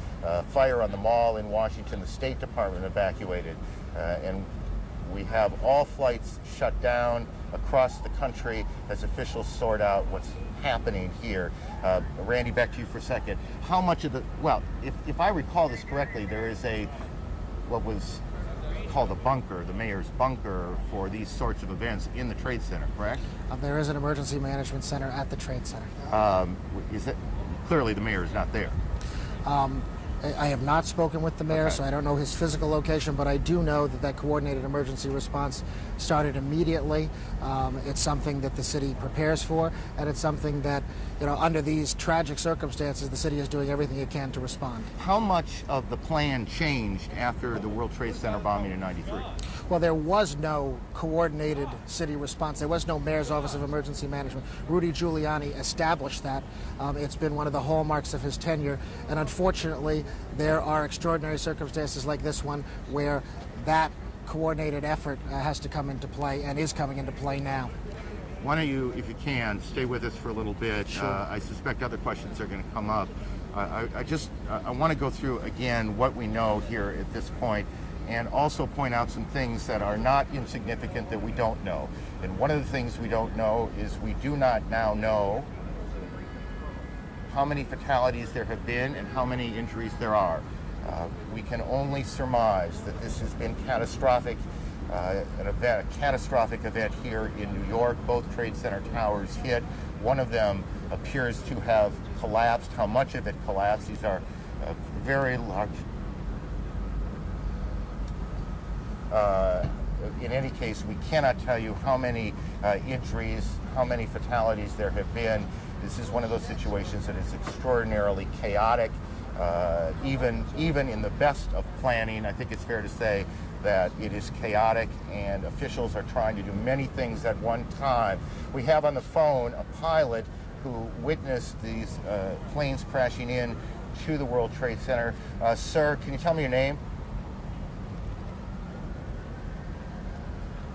fire on the mall in Washington, the State Department evacuated, and we have all flights shut down across the country as officials sort out what's happening here. Randy, back to you for a second. How much of the, well, if I recall this correctly, there is what was called a bunker, the mayor's bunker, for these sorts of events in the Trade Center, correct? There is an emergency management center at the Trade Center. Clearly the mayor is not there. I have not spoken with the mayor, okay. So I don't know his physical location, but I do know that coordinated emergency response started immediately. It's something that the city prepares for, and it's something that, under these tragic circumstances, the city is doing everything it can to respond. How much of the plan changed after the World Trade Center bombing in '93? Well, there was no coordinated city response. There was no Mayor's Office of Emergency Management. Rudy Giuliani established that. It's been one of the hallmarks of his tenure, and unfortunately, there are extraordinary circumstances like this one where that coordinated effort has to come into play and is coming into play now. Why don't you, if you can, stay with us for a little bit. Sure. I suspect other questions are going to come up. I want to go through again what we know here at this point, and also point out some things that are not insignificant that we don't know. And one of the things we don't know is we do not now know how many fatalities there have been and how many injuries there are. We can only surmise that this has been catastrophic, a catastrophic event here in New York. Both Trade Center towers hit. One of them appears to have collapsed. How much of it collapsed? These are very large. In any case, we cannot tell you how many injuries, how many fatalities there have been. This is one of those situations that is extraordinarily chaotic. Even in the best of planning, I think it's fair to say that it is chaotic, and officials are trying to do many things at one time. We have on the phone a pilot who witnessed these planes crashing in to the World Trade Center. Sir, can you tell me your name?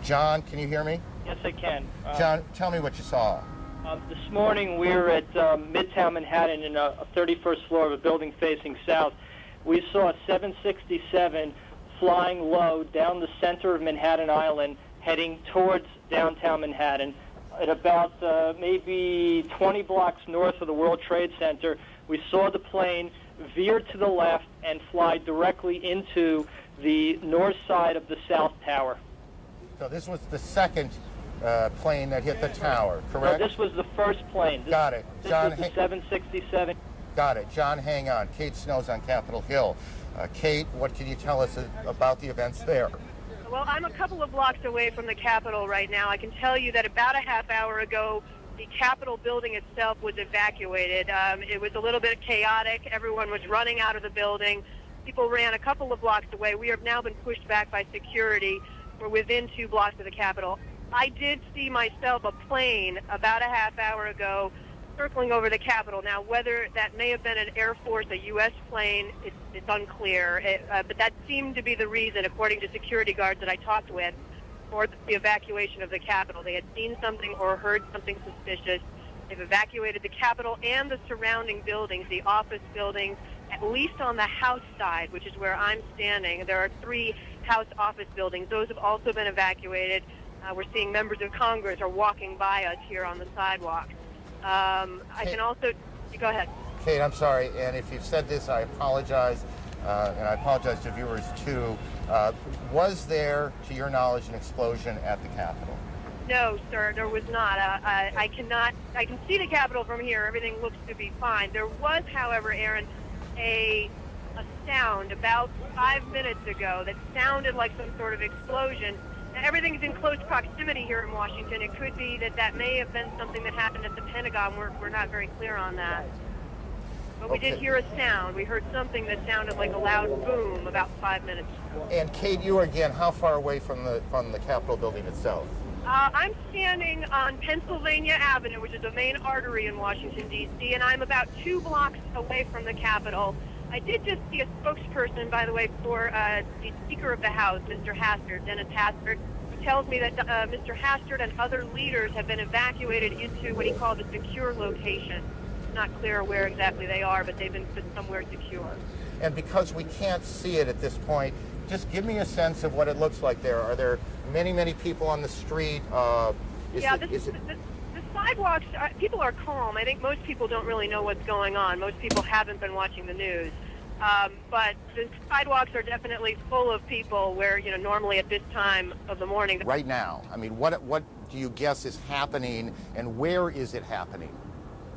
John, can you hear me? Yes, I can. John, tell me what you saw. This morning we were at Midtown Manhattan in a 31st floor of a building facing south. We saw a 767 flying low down the center of Manhattan Island heading towards downtown Manhattan. At about maybe 20 blocks north of the World Trade Center, we saw the plane veer to the left and fly directly into the north side of the South Tower. So this was the second plane that hit the tower, correct? No, this was the first plane. Got it. John, this was the 767. Got it. John, hang on. Kate Snow's on Capitol Hill. Kate, what can you tell us about the events there? Well, I'm a couple of blocks away from the Capitol right now. I can tell you that about a half hour ago, the Capitol building itself was evacuated. It was a little bit chaotic. Everyone was running out of the building. People ran a couple of blocks away. We have now been pushed back by security. We're within 2 blocks of the Capitol. I did see myself a plane about a half hour ago circling over the Capitol. Now, whether that may have been an Air Force, a U.S. plane, it's unclear. But that seemed to be the reason, according to security guards that I talked with, for the evacuation of the Capitol. They had seen something or heard something suspicious. They've evacuated the Capitol and the surrounding buildings, the office buildings, at least on the House side, which is where I'm standing. There are 3 House office buildings. Those have also been evacuated. We're seeing members of Congress are walking by us here on the sidewalk. I can also... Go ahead. Kate, I'm sorry, and if you've said this, I apologize, and I apologize to viewers too. Was there, to your knowledge, an explosion at the Capitol? No, sir, there was not. I can see the Capitol from here. Everything looks to be fine. There was, however, Aaron, a sound about 5 minutes ago that sounded like some sort of explosion. Everything's in close proximity here in Washington. It could be that may have been something that happened at the Pentagon. We're not very clear on that. But we did hear a sound. We heard something that sounded like a loud boom about 5 minutes ago. And Kate, you again, how far away from the Capitol building itself? I'm standing on Pennsylvania Avenue, which is a main artery in Washington, D.C., and I'm about 2 blocks away from the Capitol. I did just see a spokesperson, by the way, for the Speaker of the House, Mr. Hastert, Dennis Hastert, who tells me that Mr. Hastert and other leaders have been evacuated into what he called a secure location. It's not clear where exactly they are, but they've been put somewhere secure. And because we can't see it at this point, just give me a sense of what it looks like there. Are there many, many people on the street? The sidewalks, people are calm. I think most people don't really know what's going on. Most people haven't been watching the news. But the sidewalks are definitely full of people where, normally at this time of the morning. Right now, I mean, what do you guess is happening, and where is it happening?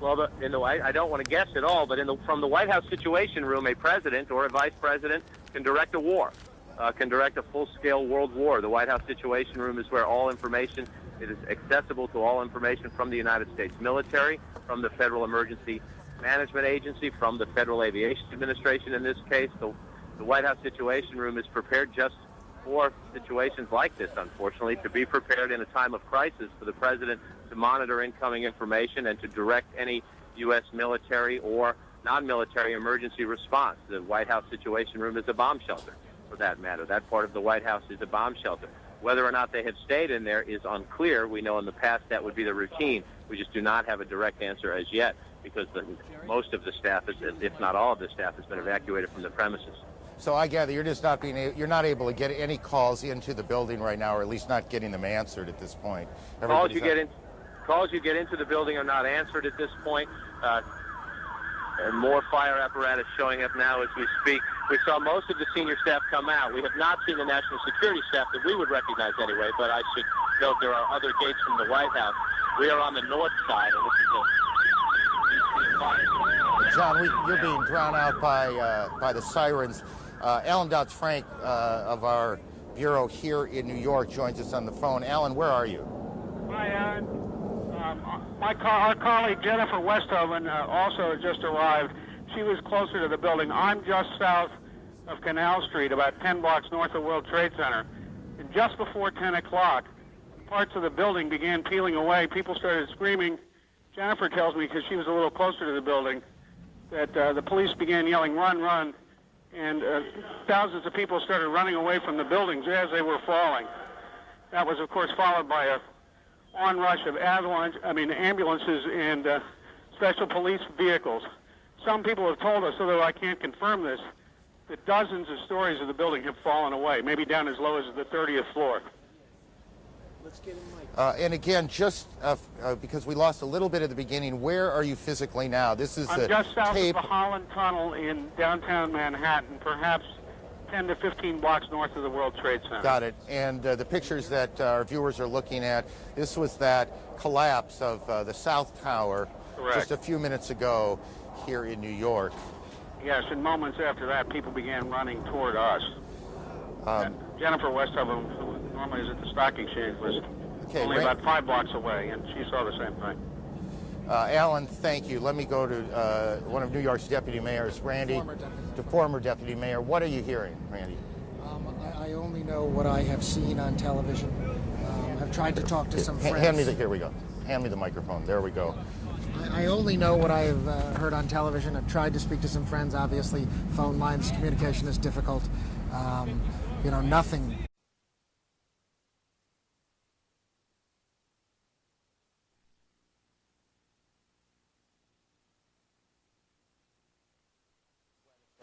Well, I don't want to guess at all, but from the White House Situation Room, a president or a vice president can direct a war, can direct a full-scale world war. The White House Situation Room is where all information is accessible to all information from the United States military, from the Federal Emergency Management Agency, from the Federal Aviation Administration in this case. The White House Situation Room is prepared just for situations like this, unfortunately, to be prepared in a time of crisis for the president to monitor incoming information and to direct any U.S. military or non-military emergency response. The White House Situation Room is a bomb shelter, for that matter. That part of the White House is a bomb shelter. Whether or not they have stayed in there is unclear. We know in the past that would be the routine. We just do not have a direct answer as yet because most of the staff, if not all of the staff, has been evacuated from the premises. So I gather you're just you're not able to get any calls into the building right now, or at least not getting them answered at this point. Calls you get into the building are not answered at this point. And more fire apparatus showing up now as we speak. We saw most of the senior staff come out. We have not seen the national security staff that we would recognize anyway, but I should note there are other gates from the White House. We are on the north side, and this is John, you're being drowned out by the sirens. Alan Dodds-Frank of our bureau here in New York joins us on the phone. Alan, where are you? Hi, Aaron. Our colleague Jennifer Westhoven also just arrived. She was closer to the building. I'm just south of Canal Street, about 10 blocks north of World Trade Center. And just before 10 o'clock, parts of the building began peeling away. People started screaming. Jennifer tells me, because she was a little closer to the building, that the police began yelling, "Run, run!" And thousands of people started running away from the buildings as they were falling. That was, of course, followed by a onrush of ambulances and special police vehicles. Some people have told us, although I can't confirm this, that dozens of stories of the building have fallen away, maybe down as low as the 30th floor. And again, just because we lost a little bit at the beginning, where are you physically now? This is I'm just south of the Holland Tunnel in downtown Manhattan, perhaps 10 to 15 blocks north of the World Trade Center. Got it. And the pictures that our viewers are looking at, this was that collapse of the South Tower. Correct. Just a few minutes ago here in New York. Yes, and moments after that, people began running toward us. Jennifer Westhoven, who normally is at the stock exchange, was only about 5 blocks away, and she saw the same thing. Alan, thank you. Let me go to one of New York's deputy mayors, Randy, former deputy mayor. What are you hearing, Randy? I only know what I have seen on television. I've tried to talk to some friends. Here we go. Hand me the microphone. There we go. I only know what I've heard on television. I've tried to speak to some friends. Obviously, phone lines, communication is difficult. You know, nothing.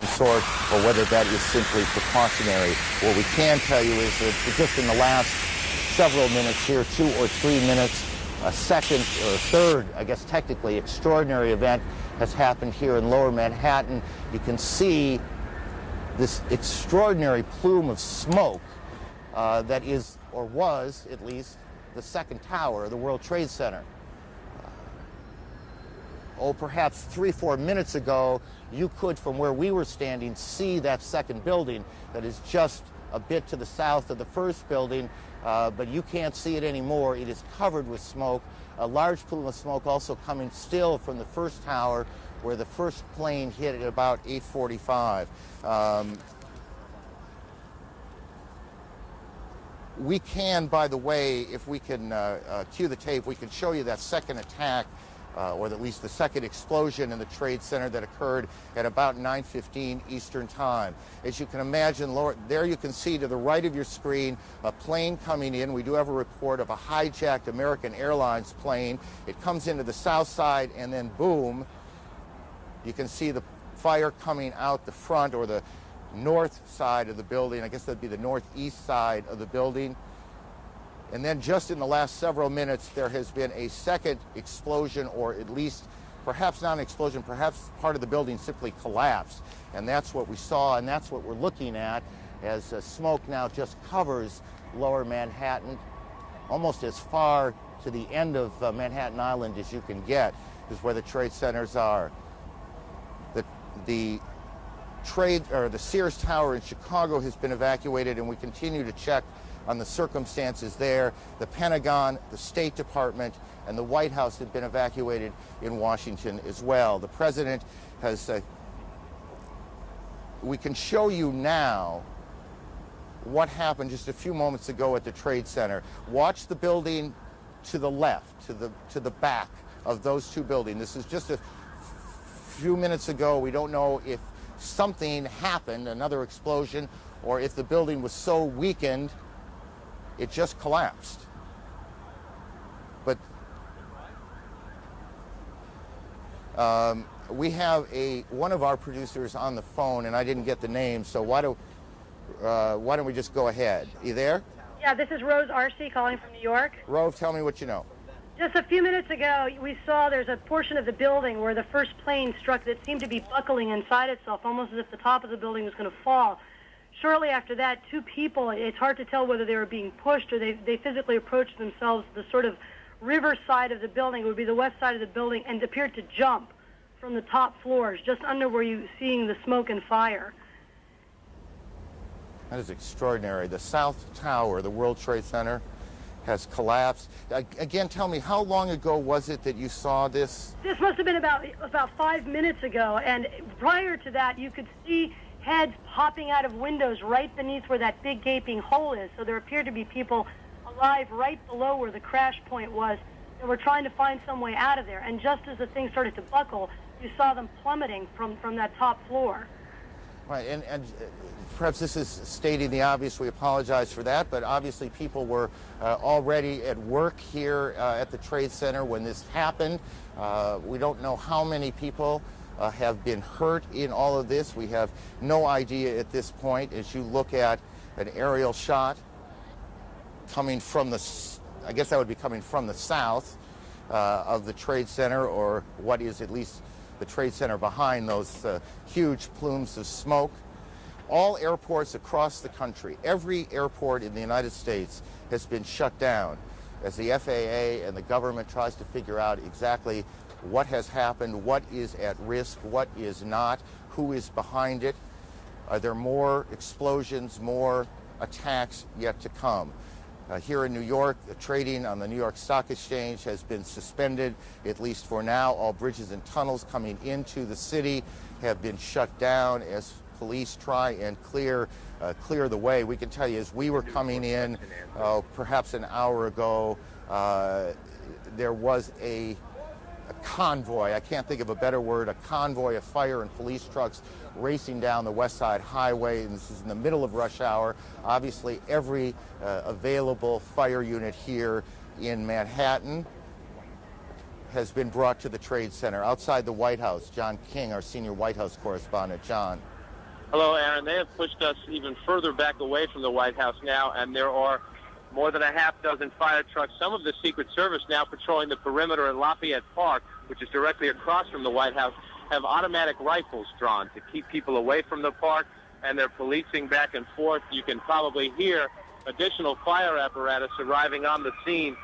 Sort, or whether that is simply precautionary. What we can tell you is that just in the last several minutes here, 2 or 3 minutes, a second or third, I guess technically, extraordinary event has happened here in Lower Manhattan. You can see this extraordinary plume of smoke that is, or was at least, the second tower of the World Trade Center. Perhaps 3 or 4 minutes ago, you could, from where we were standing, see that second building that is just a bit to the south of the first building, but you can't see it anymore. It is covered with smoke. A large plume of smoke also coming still from the first tower, where the first plane hit at about 8:45. We can, by the way, if we can cue the tape, we can show you that second attack, or at least the second explosion in the Trade Center that occurred at about 9:15 Eastern Time. As you can imagine, there you can see to the right of your screen a plane coming in. We do have a report of a hijacked American Airlines plane. It comes into the south side, and then boom, you can see the fire coming out the front, or the north side of the building. I guess that'd be the northeast side of the building. And then just in the last several minutes, there has been a second explosion, or at least perhaps not an explosion, perhaps part of the building simply collapsed. And that's what we saw, and that's what we're looking at, as smoke now just covers Lower Manhattan, almost as far to the end of Manhattan Island as you can get, is where the trade centers are. The Sears Tower in Chicago has been evacuated, and we continue to check on the circumstances there. The Pentagon, the State Department, and the White House have been evacuated in Washington as well. The president has, we can show you now what happened just a few moments ago at the Trade Center. Watch the building to the left, to the back of those two buildings. This is just a few minutes ago. We don't know if something happened, another explosion, or if the building was so weakened it just collapsed. But we have one of our producers on the phone, and I didn't get the name, so why don't we just go ahead? You there? Yeah, this is Rose Arcee calling from New York. Rose, tell me what you know. Just a few minutes ago, we saw there's a portion of the building where the first plane struck that seemed to be buckling inside itself, almost as if the top of the building was going to fall. Shortly after that, 2 people, it's hard to tell whether they were being pushed or they physically approached themselves the sort of river side of the building, it would be the west side of the building, and appeared to jump from the top floors, just under where you're seeing the smoke and fire. That is extraordinary. The South Tower, the World Trade Center, has collapsed. Again, tell me, how long ago was it that you saw this? This must have been about 5 minutes ago, and prior to that, you could see heads popping out of windows right beneath where that big gaping hole is. So there appeared to be people alive right below where the crash point was, and were trying to find some way out of there. And just as the thing started to buckle, you saw them plummeting from that top floor. Right, and perhaps this is stating the obvious. We apologize for that, but obviously people were already at work here at the Trade Center when this happened. We don't know how many people have been hurt in all of this. We have no idea at this point. As you look at an aerial shot coming from the, I guess that would be coming from the south of the Trade Center, or what is at least the Trade Center behind those huge plumes of smoke. All airports across the country, every airport in the United States has been shut down as the FAA and the government tries to figure out exactly what has happened, what is at risk, what is not, who is behind it. Are there more explosions, more attacks yet to come? Here in New York, trading on the New York Stock Exchange has been suspended, at least for now. All bridges and tunnels coming into the city have been shut down as police try and clear the way. We can tell you, as we were coming in perhaps an hour ago, there was a convoy, I can't think of a better word, a convoy of fire and police trucks racing down the West Side Highway, and this is in the middle of rush hour. Obviously, every available fire unit here in Manhattan has been brought to the Trade Center. Outside the White House, John King, our senior White House correspondent. John. Hello, Aaron. They have pushed us even further back away from the White House now, and there are more than a half dozen fire trucks, some of the Secret Service now patrolling the perimeter at Lafayette Park, which is directly across from the White House, have automatic rifles drawn to keep people away from the park, and they're policing back and forth. You can probably hear additional fire apparatus arriving on the scene.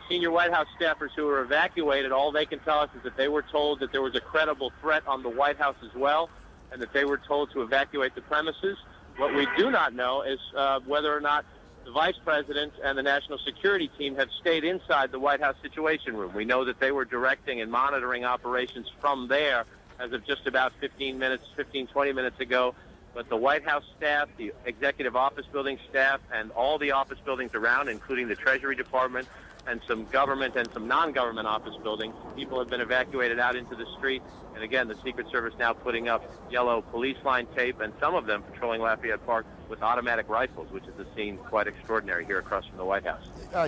Senior White House staffers who were evacuated, all they can tell us is that they were told that there was a credible threat on the White House as well, and that they were told to evacuate the premises. What we do not know is whether or not the Vice President and the National Security Team have stayed inside the White House Situation Room. We know that they were directing and monitoring operations from there as of just about 20 minutes ago. But the White House staff, the Executive Office Building staff, and all the office buildings around, including the Treasury Department and some government and some non-government office buildings, people have been evacuated out into the street. And again, the Secret Service now putting up yellow police line tape, and some of them patrolling Lafayette Park with automatic rifles, which is a scene quite extraordinary here across from the White House.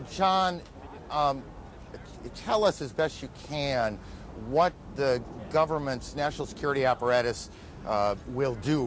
John, tell us as best you can what the government's national security apparatus will do